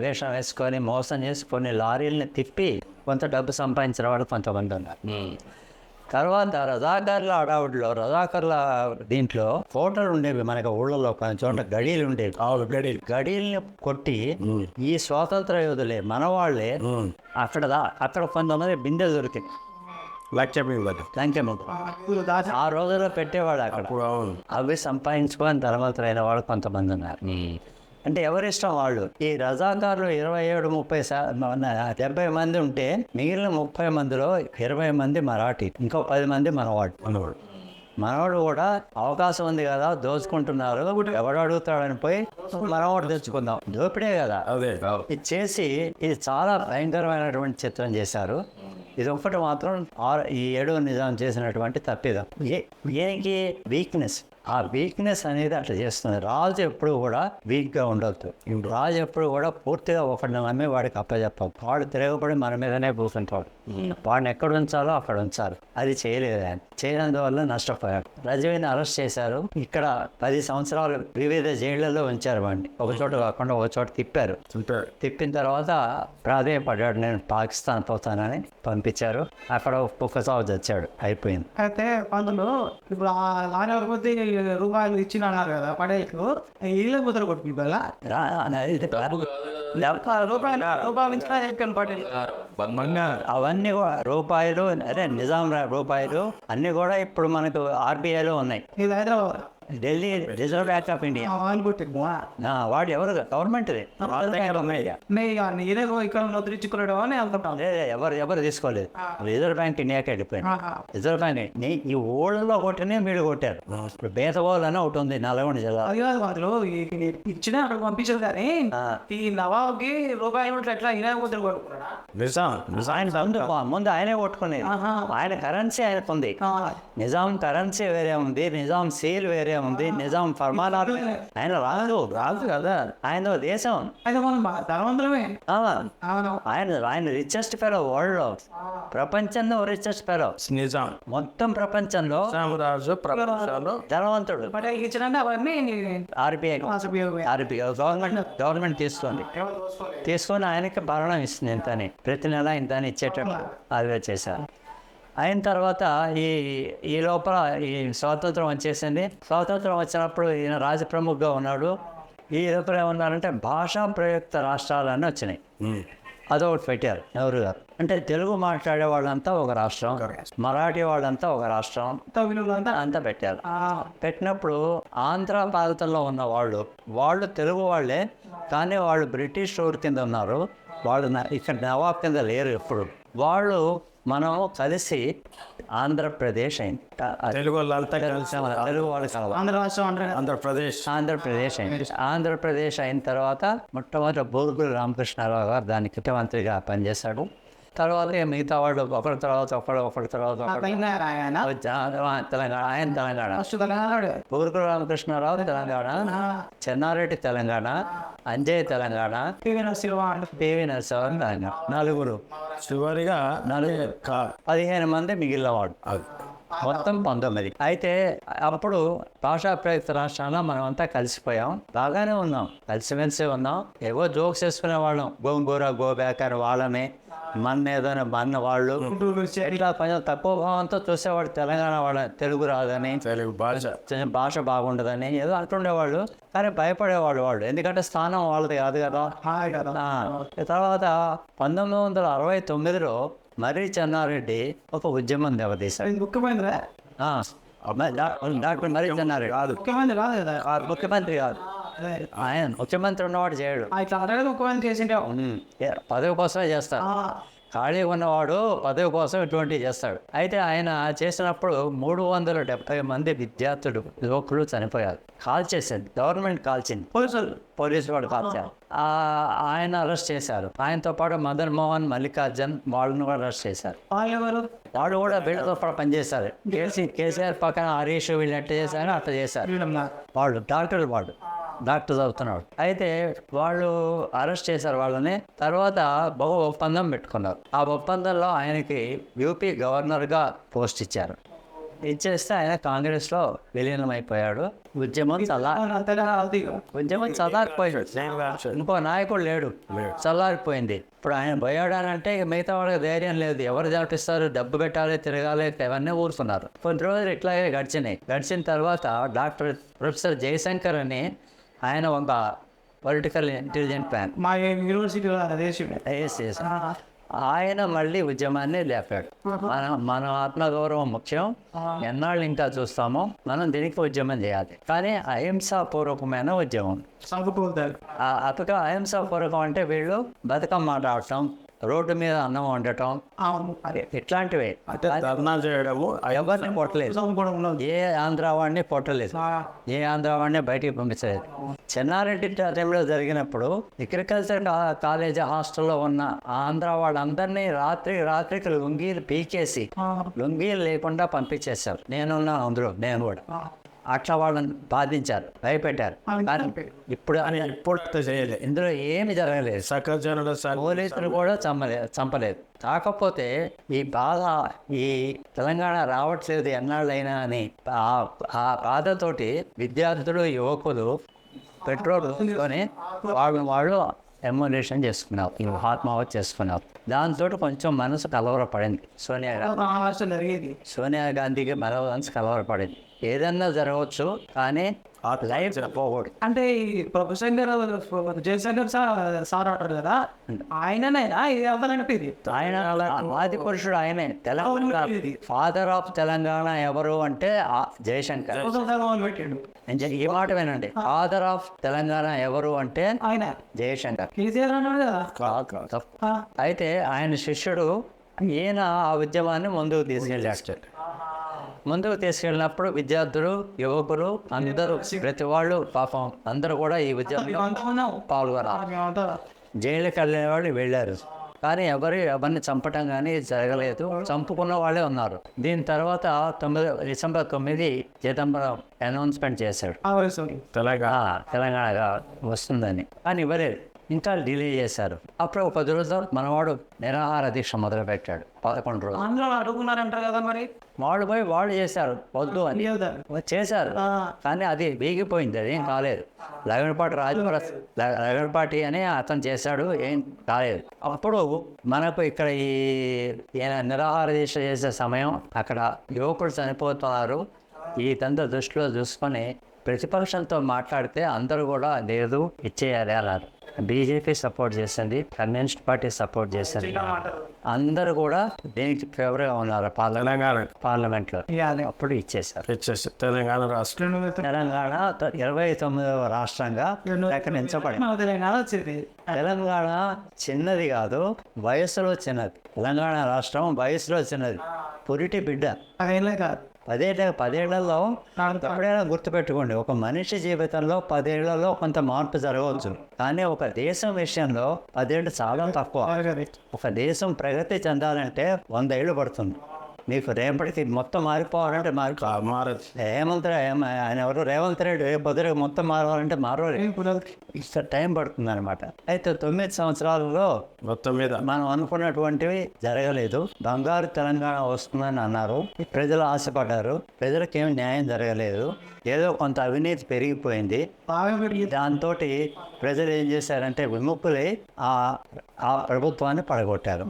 వేషం వేసుకొని మోసం చేసి కొన్ని లారీలని తిప్పి కొంత డబ్బు సంపాదించిన వాడు కొంతమంది ఉన్నారు. తర్వాత రజాకార్ల అడావుడిలో రజాకార్ల దీంట్లో ఫోటోలు ఉండేవి మనకి ఊళ్ళలో కొన్ని చోట గడీలు ఉండేవి. గడీల్ని కొట్టి ఈ స్వాతంత్ర యోధులే మనవాళ్ళే అక్కడ కొంతమంది బిందె దొరికింది లంకెమ్మ. ఆ రోజుల్లో పెట్టేవాడు అక్కడ. అవి సంపాదించుకొని తర్వాత అయిన వాళ్ళు కొంతమంది ఉన్నారు. అంటే ఎవరిష్టం వాళ్ళు. ఈ రజాకారులు 27-30 మంది ఉంటే మిగిలిన 30 మందిలో 20 మంది మరాఠీ, ఇంకో 10 మంది మనవాడు కూడా అవకాశం ఉంది కదా, దోచుకుంటున్నారు, ఎవడు అడుగుతాడని పోయి మనవాడు తెచ్చుకుందాం, దోపిడే కదా. ఇది చేసి ఇది చాలా భయంకరమైనటువంటి చిత్రం చేశారు. ఇది ఒక్కటి మాత్రం ఈ 7వ నిజాం చేసినటువంటి తప్పిదం. దీనికి వీక్నెస్, ఆ వీక్నెస్ అనేది అట్లా చేస్తుంది. రాజు ఎప్పుడు కూడా వీక్గా ఉండొద్దు. రాజు ఎప్పుడు కూడా పూర్తిగా ఒకరిని నమ్మి వాడికి అప్పచెప్పాం. వాడు తిరగబడి మన మీదనే కూర్చుంటాడు. వాడిని ఎక్కడ ఉంచాలో అక్కడ ఉంచారు. అది చేయలేదు ఆయన. చేయనందువల్ల నష్టపోయాడు. రజవీని అరెస్ట్ చేశారు. ఇక్కడ 10 సంవత్సరాలు వివిధ జైళ్లలో ఉంచారు. వాడిని ఒక చోట కాకుండా ఒక చోట తిప్పిన తర్వాత ప్రాధేయపడ్డాడు, నేను పాకిస్తాన్ పోతానని పంపించారు. అక్కడ ఒక్క సాగు చచ్చాడు, అయిపోయింది. అయితే పంతులు ఇప్పుడు లారీ కొద్ది రూపాయలు ఇచ్చిన అన్నారు కదా పడేకు, ఇల్లు ముద్ర కొట్టుకుంటా రూపాయలు ఇచ్చిన పడేది అవన్నీ కూడా రూపాయలు, అదే నిజాం రూపాయలు అన్ని కూడా ఇప్పుడు మనకు ఆర్బీఐలో ఉన్నాయి. ఇది Hyderabad Delhi reserve bank of India. వాడు ఎవరు గవర్నమెంట్ ఇక్కడ ముద్రించుకున్నాడు అని అనుకుంటాం. ఎవరు తీసుకోలేదు. రిజర్వ్ బ్యాంక్ ఇండియాకి వెళ్ళిపోయింది. రిజర్వ్ బ్యాంక్ ఈ ఊళ్ళలో కొట్టినే మీరు కొట్టారు. ఇప్పుడు బేతవాళ్ళు అని ఒకటి ఉంది నల్గొండ జిల్లా. అది కాదు వాళ్ళు ఇచ్చిన అక్కడ పంపించారు కానీ ఈ నవాబ్కి రూపాయలు ఎట్లా ఇదే ముద్ర కొట్టుకున్నాడా? ముందు ఆయనే కొట్టుకునేది. ఆయన కరెన్సీ ఆయనకు ఉంది. నిజాం కరెన్సీ వేరే ఉంది, నిజాం సీల్ వేరే ఉంది, నిజాం ఫర్మానాలు. ఆయన రాజు కదా, ఆయన దేశం. ఆయన రిచెస్ట్ ఫెలో వరల్డ్ లో, ప్రపంచంలో రిచెస్ట్ ఫెలో. నిజాం మొత్తం ప్రపంచంలో ధనవంతుడు. ఆర్బీఐ గవర్నమెంట్ తీసుకొని ఆయనకి భరణం ఇస్తుంది ఇంతని, ప్రతి నెల ఇంతని ఇచ్చేటట్టు అదే చేశారు. అయిన తర్వాత ఈ లోపల ఈ స్వాతంత్రం వచ్చేసింది. స్వాతంత్రం వచ్చినప్పుడు ఈయన రాజప్రముఖగా ఉన్నాడు. ఈ లోపల ఏమన్నారంటే భాషా ప్రయుక్త రాష్ట్రాలన్నీ వచ్చినాయి. అదొకటి పెట్టారు నెహ్రూ గారు. అంటే తెలుగు మాట్లాడే వాళ్ళంతా ఒక రాష్ట్రం, మరాఠీ వాళ్ళంతా ఒక రాష్ట్రం, అంతా పెట్టారు. పెట్టినప్పుడు ఆంధ్ర ప్రాంతంలో ఉన్న వాళ్ళు తెలుగు వాళ్ళే, కానీ వాళ్ళు బ్రిటిష్ రూల్ కింద ఉన్నారు. వాళ్ళు ఇక్కడ నవాబ్ కింద లేరు ఎప్పుడు. వాళ్ళు మనం కలిసి ఆంధ్రప్రదేశ్ అయింది. తెలుగు వాళ్ళంతా కలిసి తెలుగు వాళ్ళు కలవాలి. ఆంధ్రప్రదేశ్ అయింది. ఆంధ్రప్రదేశ్ అయిన తర్వాత మొట్టమొదటి బూరుగురు రామకృష్ణారావు గారు దానికి ముఖ్యమంత్రిగా పనిచేశాడు. తర్వాత మిగతా వాళ్ళు ఒకరి తర్వాత తెలంగాణ. బూరుగురు రామకృష్ణారావు తెలంగాణ, చెన్నారెడ్డి తెలంగాణ, అంజయ్ తెలంగాణ, పివి నరసింహన్ తెలంగాణ. నలుగురు చివరిగా 15 మంది మిగిలినవాడు. మొత్తం 19. అయితే అప్పుడు భాషా ప్రయుక్త రాష్ట్రాల్లో మనం అంతా కలిసిపోయాం, బాగానే ఉన్నాం, కలిసిమెలిసి ఉన్నాం. ఏవో జోక్స్ వేసుకునే వాళ్ళం, గోంగూర గోబ్యాకర్ వాళ్ళమే, ఏదైనా మన వాళ్ళు ఇట్లా కొంచెం తక్కువ భావంతో చూసేవాడు. తెలంగాణ వాళ్ళ తెలుగు రాదని, తెలుగు భాష బాగుండదని ఏదో అంటుండేవాళ్ళు, కానీ భయపడేవాళ్ళు వాళ్ళు, ఎందుకంటే స్థానం వాళ్ళది కాదు కదా. తర్వాత 1969లో మర్రి చెన్నారెడ్డి ఒక ఉద్యమం దెబ్బతీశాడు. డాక్టర్ మర్రి చెన్నారెడ్డి ముఖ్యమంత్రి కాదు, ఆయన ముఖ్యమంత్రి ఉన్నవాడు చేయడు, పదవి కోసమే చేస్తాడు. ఖాళీగా ఉన్నవాడు పదవి కోసం ఇటువంటివి చేస్తాడు. అయితే ఆయన చేసినప్పుడు 370 మంది విద్యార్థులు యువకులు చనిపోయారు. కాల్చేసింది గవర్నమెంట్, కాల్చింది, పోలీసు వాడు కాల్చారు. ఆయన అరెస్ట్ చేశారు. ఆయనతో పాటు మదన్ మోహన్, మల్లికార్జున్ వాళ్ళని కూడా అరెస్ట్ చేశారు. వాళ్ళు కూడా వీళ్ళతో పాటు పనిచేశారు. కేసీఆర్ పక్కన హరీష్ వీళ్ళు ఎట్లా చేశారు అట్లా చేశారు. వాళ్ళు డాక్టర్ చదువుతున్నాడు. అయితే వాళ్ళు అరెస్ట్ చేశారు వాళ్ళని. తర్వాత బహు ఒప్పందం పెట్టుకున్నారు. ఆ ఒప్పందంలో ఆయనకి యూపీ గవర్నర్గా పోస్ట్ ఇచ్చారు. ఇచ్చేస్తే ఆయన కాంగ్రెస్లో విలీనం అయిపోయాడు. ఉద్యమం చల్లారిపోయాడు. ఇంకో నాయకుడు లేడు, చల్లారిపోయింది. ఇప్పుడు ఆయన పోయాడనంటే మిగతా వాళ్ళకి ధైర్యం లేదు. ఎవరు దాటిస్తారు, డబ్బు పెట్టాలి, తిరగాలి, ఇవన్నీ ఊరుకున్నారు. కొన్ని రోజులు ఇట్లాగే గడిచిన తర్వాత ప్రొఫెసర్ జయశంకర్ అని ఆయన ఒక పొలిటికల్ ఇంటెలిజెంట్ మ్యాన్, మా యూనివర్సిటీలో ఆయన మళ్ళీ ఉద్యమాన్ని లేపాడు. మన ఆత్మగౌరవం ముఖ్యం, ఎన్నాళ్ళు ఇంకా చూస్తామో, మనం దీనికి ఉద్యమం చేయాలి. కానీ అహింసాపూర్వకమైన ఉద్యమం. అతగా అహింసాపూర్వకం అంటే వీళ్ళు బతుకమ్మ ఆడటం, రోడ్డు మీద అన్నం వండటం, ఇట్లాంటివే. ధర్నా చేయడము, ఎవరిని పొట్టలేదు, ఏ ఆంధ్ర వాడిని పొట్టలేదు, ఏ ఆంధ్ర వాడిని బయటికి పంపించలేదు. చెన్నారెడ్డి టైంలో జరిగినప్పుడు అగ్రికల్చర్ కాలేజీ హాస్టల్లో ఉన్న ఆంధ్ర వాళ్ళందరినీ రాత్రికి లుంగీలు పీకేసి లుంగీలు లేకుండా పంపించేశారు. నేనున్నా అందులో, నేను కూడా. అట్లా వాళ్ళని బాధించారు, భయపెట్టారు. కానీ ఇప్పుడు చేయలేదు. ఇందులో ఏమి జరగలేదు. సకర్జనుల పోలీసులు కూడా చంపలేదు. కాకపోతే ఈ బాధ, ఈ తెలంగాణ రావట్లేదు ఎన్నాళ్ళైనా అని ఆ బాధతోటి విద్యార్థులు, యువకులు పెట్రోల్ తీసుకొని వాళ్ళు ఎమ్యులేషన్ చేసుకున్నారు, ఆత్మహత్య చేసుకున్నారు. దాంతో కొంచెం మనసు కలవరపడింది సోనియా గాంధీకి మనసు కలవరపడింది. ఏదన్నా జరగవచ్చు కానీ లైఫ్ పోకూడదు. అంటే ప్రొఫెసర్ గారు జయశంకర్ సార్ అంటారు కదా, ఆయననైనా ఇది అవ్వాలనిపింది. ఆయన ఆది పురుషుడు ఆయనే. తెలంగాణ ఫాదర్ ఆఫ్ తెలంగాణ ఎవరు అంటే జయశంకర్. పెట్టాడు. ఈ మాట వినండి, ఫాదర్ ఆఫ్ తెలంగాణ ఎవరు అంటే ఆయన జయశంకర్. కేసీఆర్ అన్నాడు కదా. అయితే ఆయన శిష్యుడు. ఈయన ఆ ఉద్యమాన్ని ముందుకు తీసుకెళ్ళినప్పుడు విద్యార్థులు, యువకులు అందరూ, ప్రతి వాళ్ళు పాపం అందరూ కూడా ఈ ఉద్యమంలో పాల్గొన్నారు. జైలుకి వెళ్ళిన వాళ్ళు వెళ్ళారు, కానీ ఎవరిని చంపటం కానీ జరగలేదు. చంపుకున్న వాళ్ళే ఉన్నారు. దీని తర్వాత డిసెంబర్ 9 చిదంబరం అనౌన్స్మెంట్ చేశాడు తెలంగాణ వస్తుందని. కానీ ఇవ్వలేదు, ఇంకా డిలే చేశారు. అప్పుడు ఒక 10 రోజులు మనవాడు నిరాహార దీక్ష మొదలుపెట్టాడు. 11 రోజులు అందరూ అడుగున్నారంటారు కదా. మరి వాళ్ళు చేశారు, వద్దు అని చేశారు. కానీ అది వేగిపోయింది, అదేం కాలేదు. లగడపాటి అని అతను చేశాడు, ఏం కాలేదు. అప్పుడు మనకు ఇక్కడ ఈయన నిరాహార దీక్ష చేసే సమయం, అక్కడ యువకులు చనిపోతున్నారు. ఈ తండ్రి దృష్టిలో చూసుకొని ప్రతిపక్షంతో మాట్లాడితే అందరూ కూడా లేదు, ఇచ్చేయాలి అన్నారు. బీజేపీ సపోర్ట్ చేసింది, కమ్యూనిస్ట్ పార్టీ సపోర్ట్ చేసింది. అందరూ కూడా దీనికి ఫేవర్గా ఉన్నారు పార్లమెంట్లో. అప్పుడు ఇచ్చేసారు. తెలంగాణ రాష్ట్రం 29వ రాష్ట్రంగా ప్రకటించబడింది. తెలంగాణ చిన్నది కాదు, వయసులో చిన్నది. తెలంగాణ రాష్ట్రం వయసులో చిన్నది, పురిటి బిడ్డ. 10 ఏళ్లలో ఎప్పుడైనా గుర్తుపెట్టుకోండి, ఒక మనిషి జీవితంలో 10 ఏళ్లలో కొంత మార్పు జరగవచ్చు. కానీ ఒక దేశం విషయంలో 10 ఏళ్ళు చాలా తక్కువ. ఒక దేశం ప్రగతి చెందాలంటే 100 ఏళ్ళు పడుతుంది. మీకు రేపటికి మొత్తం మారిపోవాలంటే మారదు. ఆయన ఎవరు రేవంత్ రెడ్డి పొద్దున మొత్తం మారాలంటే ఇక్కడ టైం పడుతుంది అనమాట. అయితే 9 సంవత్సరాలలో మొత్తం మీద మనం అనుకున్నటువంటివి జరగలేదు. బంగారు తెలంగాణ వస్తుందని అన్నారు, ప్రజలు ఆశపడ్డారు. ప్రజలకు ఏమి న్యాయం జరగలేదు, ఏదో కొంత అవినీతి పెరిగిపోయింది. దాంతో ప్రజలు ఏం చేశారంటే విముక్తులై ఆ ప్రభుత్వాన్ని పడగొట్టారు.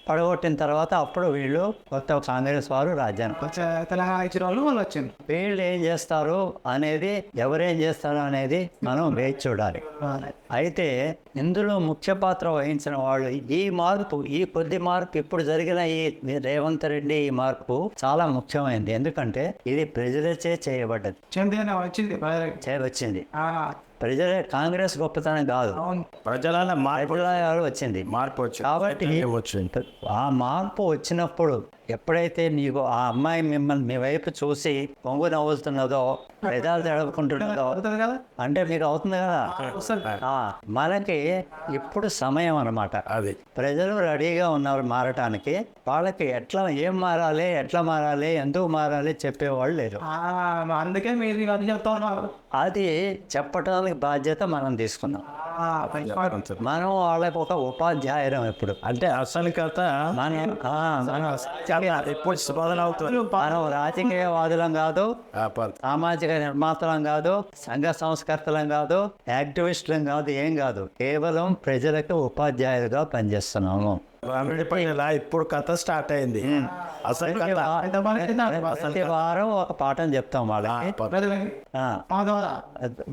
పడగొట్టిన తర్వాత అప్పుడు వీళ్ళు కొత్త కాంగ్రెస్ వారు రాజ్యానికి వీళ్ళు ఏం చేస్తారు అనేది, ఎవరేం చేస్తారు అనేది మనం వేచి చూడాలి. అయితే ఇందులో ముఖ్య పాత్ర వహించిన వాళ్ళు ఈ కొద్ది మార్పు, ఇప్పుడు జరిగిన ఈ రేవంత్ రెడ్డి ఈ మార్పు చాలా ముఖ్యమైనది. ఎందుకంటే ఇది ప్రజలచే చేయబడ్డది, వచ్చింది. ప్రజలే కాంగ్రెస్ గొప్పతనం కాదు, ప్రజల వచ్చింది మార్పు. కాబట్టి ఆ మార్పు వచ్చినప్పుడు ఎప్పుడైతే నీకు ఆ అమ్మాయి మిమ్మల్ని మీ వైపు చూసి పొంగు నవ్వుతున్నదో, పెదాలు తడుపుకుంటున్నదో, అంటే మీకు అవుతుంది కదా. మనకి ఇప్పుడు సమయం అన్నమాట. అది ప్రజలు రెడీగా ఉన్నారు మారటానికి. వాళ్ళకి ఏం మారాలి, ఎట్లా మారాలి, ఎందుకు మారాలి చెప్పేవాళ్ళు లేరు. అందుకే మీరు చెప్తా ఉన్నారు. అది చెప్పటానికి చెప్పడానికి బాధ్యత మనం తీసుకున్నాం. మనం వాళ్ళకి ఒక ఉపాధ్యాయురం. ఇప్పుడు అంటే అసలు కథ మనం ఎప్పుడు మొదలవుతుంది. మనం రాజకీయవాదులం కాదు, సామాజిక నిర్మాతలం కాదు, సంఘ సంస్కర్తలం కాదు, యాక్టివిస్టులం కాదు, ఏం కాదు. కేవలం ప్రజలకు ఉపాధ్యాయులుగా పనిచేస్తున్నాము. ఇప్పుడు కథ స్టార్ట్ అయింది. అసలు కథ ప్రతి వారం ఒక పాఠం చెప్తాం వాళ్ళకి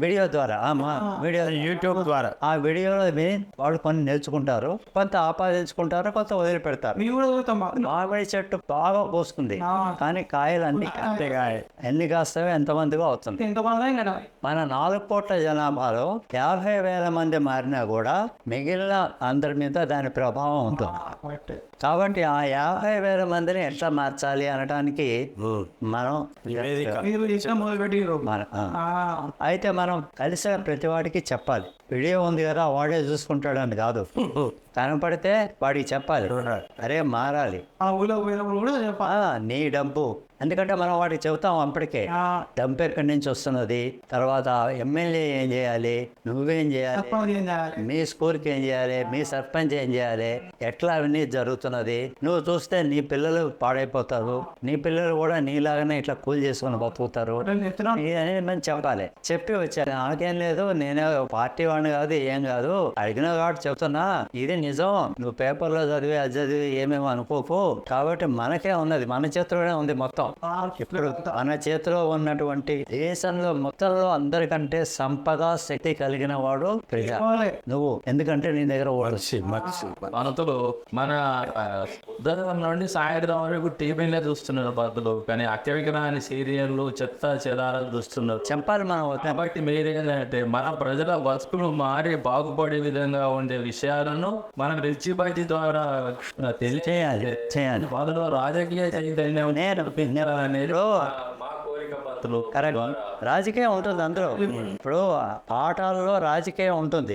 వీడియో ద్వారా, వీడియో యూట్యూబ్ ద్వారా. ఆ వీడియోలో విని వాళ్ళు కొన్ని నేర్చుకుంటారు, కొంత ఆపాదించుకుంటారు, కొంత వదిలిపెడతారు. మామిడి చెట్టు బాగా పోసుకుంది కానీ కాయలు ఎన్ని కాస్తాయో ఎంతమందిగా అవుతుంది. మన 4 కోట్ల జనాభాలో 50,000 మంది మారినా కూడా మిగిలిన అందరి మీద దాని ప్రభావం ఉంటుంది. కాబట్టి ఆ 50,000 మందిని ఎట్లా మార్చాలి అనడానికి మనం అయితే మనం కలిసి ప్రతి వాడికి చెప్పాలి. వీడియో ఉంది కదా వాడే చూసుకుంటాడు అని కాదు, కనపడితే వాడికి చెప్పాలి, అరే మారాలి, నీ డబ్బు. ఎందుకంటే మనం వాడికి చెబుతాం అప్పటికే డబ్బు ఎక్కడి నుంచి వస్తున్నది, తర్వాత ఎమ్మెల్యే ఏం చేయాలి, నువ్వేం చేయాలి, మీ స్కూల్కి ఏం చేయాలి, మీ సర్పంచ్ ఏం చేయాలి, ఎట్లా అవన్నీ జరుగుతున్నది. నువ్వు చూస్తే నీ పిల్లలు పాడైపోతారు, నీ పిల్లలు కూడా నీలాగానే ఇట్లా కూల్ చేసుకుని బతుకుతారు అనేది మనం చెప్పాలి. చెప్పి వచ్చాను, నాకేం లేదు, నేనే పార్టీ వాడిని కాదు, ఏం కాదు, అడిగిన కాబట్టి చెప్తున్నా, ఇది నిజం, నువ్వు పేపర్లో చదివి అది చదివి ఏమేమో అనుకోకు. కాబట్టి మనకే ఉన్నది, మన చేతిలోనే ఉంది మొత్తం. ఇప్పుడు మన చేతిలో ఉన్నటువంటి దేశంలో మొత్తంలో అందరికంటే సంపద శక్తి కలిగిన వాడు ప్రజ, నువ్వు. ఎందుకంటే నీ దగ్గర మనతో మన ఉదయం నుండి సాయంత్రం వరకు టీవీలో చూస్తున్నారు బదులు, కానీ అక్కడికి సీరియళ్ళు చెత్త చెదారాలు చూస్తున్నారు. చెప్పాలి మనం. కాబట్టి మీరేంటంటే మన ప్రజల బతుకులు మారి బాగుపడే విధంగా ఉండే విషయాలను మనం రిచి బయటి ద్వారా తెలియచేయాలి. వాళ్ళలో రాజకీయ చైతన్యం అనేది మా కోరిక బతులు. రాజకీయం ఉంటుంది అందులో. ఇప్పుడు పాఠాలలో రాజకీయం ఉంటుంది.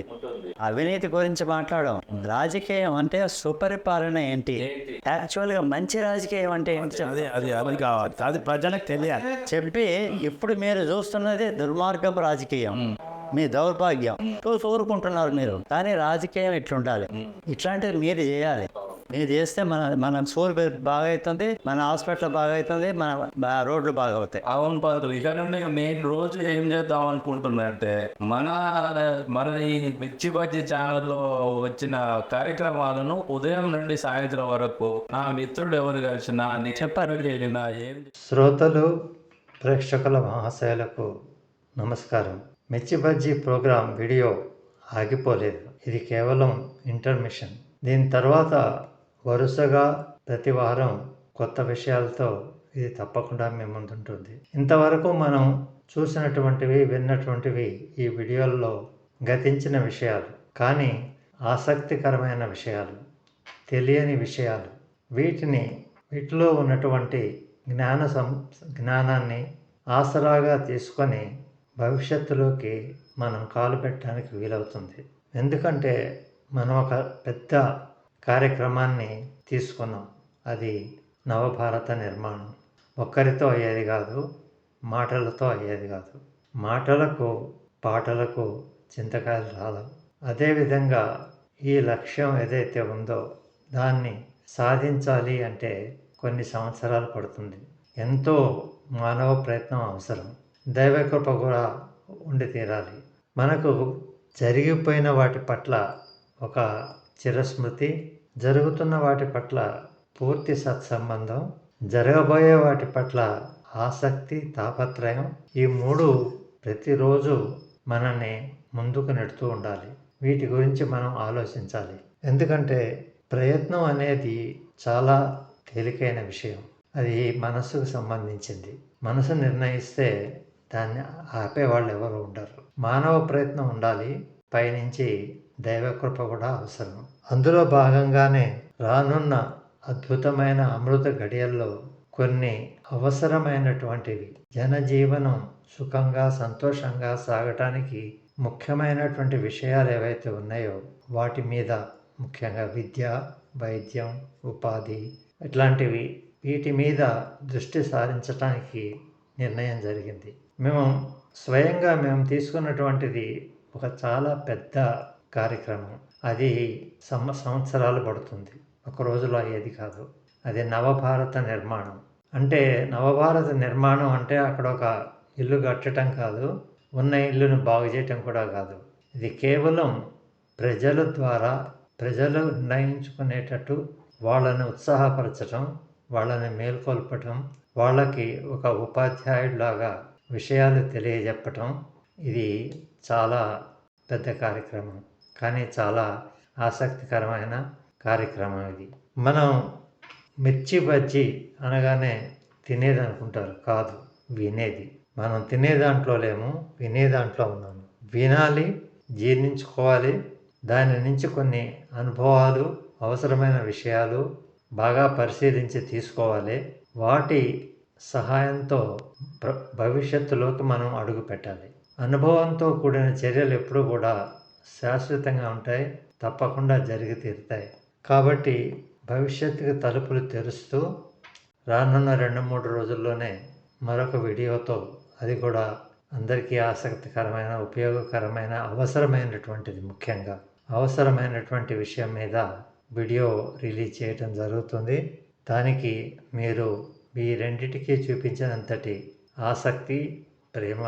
అవినీతి గురించి మాట్లాడడం. రాజకీయం అంటే సుపరిపాలన ఏంటి, యాక్చువల్ గా మంచి రాజకీయం అంటే ఏంటి అది కావాలి, అది ప్రజలకు తెలియాలి చెప్పి. ఇప్పుడు మీరు చూస్తున్నది దుర్మార్గం రాజకీయం, మీ దౌర్భాగ్యం ఊరుకుంటున్నారు మీరు. కానీ రాజకీయం ఇట్లుండాలి, ఇట్లాంటివి మీరు చేయాలి. మీరు చేస్తే మన స్కూల్ బాగా అవుతుంది, మన హాస్పిటల్ బాగా అవుతుంది, మన రోడ్లు బాగా అవుతాయి. అవును పాత్ర. ఇక నుండి నేను రోజు ఏం చేద్దాం అనుకుంటున్నా అంటే మన ఈ మిర్చి బజ్జీ ఛానల్లో వచ్చిన కార్యక్రమాలను ఉదయం నుండి సాయంత్రం వరకు నా మిత్రుడు ఎవరు కలిసినా చెప్పారు వెళ్ళినా ఏం. శ్రోతలు ప్రేక్షకుల మహాశయులకు నమస్కారం. మిర్చి బజ్జీ ప్రోగ్రాం వీడియో ఆగిపోలేదు, ఇది కేవలం ఇంటర్మిషన్. దీని తర్వాత వరుసగా ప్రతి వారం కొత్త విషయాలతో ఇది తప్పకుండా మీ ముందుంటుంది. ఇంతవరకు మనం చూసినటువంటివి, విన్నటువంటివి ఈ వీడియోల్లో గతించిన విషయాలు, కానీ ఆసక్తికరమైన విషయాలు, తెలియని విషయాలు. వీటిలో ఉన్నటువంటి జ్ఞానాన్ని ఆసరాగా తీసుకొని భవిష్యత్తులోకి మనం కాలు పెట్టడానికి వీలవుతుంది. ఎందుకంటే మనం ఒక పెద్ద కార్యక్రమాన్ని తీసుకున్నాం, అది నవభారత నిర్మాణం. ఒక్కరితో అయ్యేది కాదు, మాటలతో అయ్యేది కాదు. మాటలకు పాటలకు చింతకాయలు రాదు. అదేవిధంగా ఈ లక్ష్యం ఏదైతే ఉందో దాన్ని సాధించాలి అంటే కొన్ని సంవత్సరాలు పడుతుంది. ఎంతో మానవ ప్రయత్నం అవసరం, దైవకృప కూడా ఉండి తీరాలి. మనకు జరిగిపోయిన వాటి పట్ల ఒక చిరస్మృతి, జరుగుతున్న వాటి పట్ల పూర్తి సత్సంబంధం, జరగబోయే వాటి పట్ల ఆసక్తి, తాపత్రయం, ఈ 3 ప్రతిరోజు మనల్ని ముందుకు నెడుతూ ఉండాలి. వీటి గురించి మనం ఆలోచించాలి. ఎందుకంటే ప్రయత్నం అనేది చాలా తేలికైన విషయం, అది మనసుకు సంబంధించింది. మనసు నిర్ణయిస్తే దాన్ని ఆపేవాళ్ళు ఎవరు ఉండరు. మానవ ప్రయత్నం ఉండాలి, పైనుంచి దైవకృప కూడా అవసరం. అందులో భాగంగానే రానున్న అద్భుతమైన అమృత గడియల్లో కొన్ని అవసరమైనటువంటివి, జనజీవనం సుఖంగా సంతోషంగా సాగటానికి ముఖ్యమైనటువంటి విషయాలు ఏవైతే ఉన్నాయో వాటి మీద, ముఖ్యంగా విద్య, వైద్యం, ఉపాధి ఇట్లాంటివి, వీటి మీద దృష్టి సారించడానికి నిర్ణయం జరిగింది. మేము స్వయంగా తీసుకున్నటువంటిది ఒక చాలా పెద్ద కార్యక్రమం. అది సంవత్సరాలు పడుతుంది, ఒక రోజులో అయ్యేది కాదు. అది నవభారత నిర్మాణం. అంటే నవభారత నిర్మాణం అంటే అక్కడ ఒక ఇల్లు కట్టడం కాదు, ఉన్న ఇల్లును బాగు చేయటం కూడా కాదు. ఇది కేవలం ప్రజల ద్వారా ప్రజలు నిర్ణయించుకునేటట్టు వాళ్ళని ఉత్సాహపరచడం, వాళ్ళని మేల్కొల్పటం, వాళ్ళకి ఒక ఉపాధ్యాయుడిలాగా విషయాలు తెలియజెప్పటం. ఇది చాలా పెద్ద కార్యక్రమం, కానీ చాలా ఆసక్తికరమైన కార్యక్రమం ఇది. మనం మిర్చి బజ్జీ అనగానే తినేది అనుకుంటారు, కాదు వినేది. మనం తినే దాంట్లో లేము, వినే దాంట్లో ఉన్నాము. వినాలి, జీర్ణించుకోవాలి, దాని నుంచి కొన్ని అనుభవాలు, అవసరమైన విషయాలు బాగా పరిశీలించి తీసుకోవాలి. వాటి సహాయంతో భవిష్యత్తులోకి మనం అడుగు పెట్టాలి. అనుభవంతో కూడిన చర్యలు ఎప్పుడూ కూడా శాశ్వతంగా ఉంటాయి, తప్పకుండా జరిగి తీరుతాయి. కాబట్టి భవిష్యత్తుకి తలుపులు తెరుస్తూ రానున్న 2-3 రోజుల్లోనే మరొక వీడియోతో, అది కూడా అందరికీ ఆసక్తికరమైన, ఉపయోగకరమైన, అవసరమైనటువంటిది, ముఖ్యంగా అవసరమైనటువంటి విషయం మీద వీడియో రిలీజ్ చేయటం జరుగుతుంది. దానికి మీరు ఈ రెండిటికి చూపించినంతటి ఆసక్తి, ప్రేమ,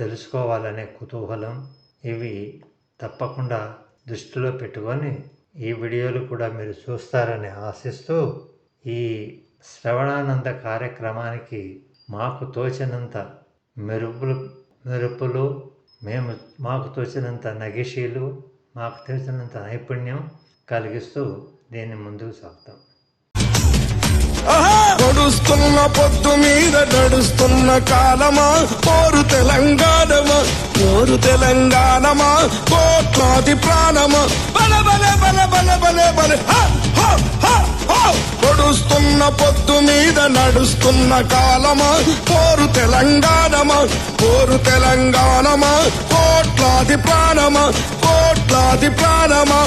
తెలుసుకోవాలనే కుతూహలం, ఇవి తప్పకుండా దృష్టిలో పెట్టుకొని ఈ వీడియోలు కూడా మీరు చూస్తారని ఆశిస్తూ, ఈ శ్రవణానంద కార్యక్రమానికి మాకు తోచినంత మెరుపులు, మాకు తోచినంత నగిషీలు, మాకు తోచినంత నైపుణ్యం కలిగిస్తూ దీన్ని ముందుకు సాగుతాం. నడుస్తున్న పొద్దు మీద నడుస్తున్న కాలమా, పోరు తెలంగాణమా, పోరు తెలంగాణమా, కోట్లాది ప్రాణమా, బల బల బల బల బల బల. నడుస్తున్న పొద్దు మీద నడుస్తున్న కాలమా, పోరు తెలంగాణమా, పోరు తెలంగాణమా, కోట్లాది ప్రాణమా, కోట్లాది ప్రాణమా.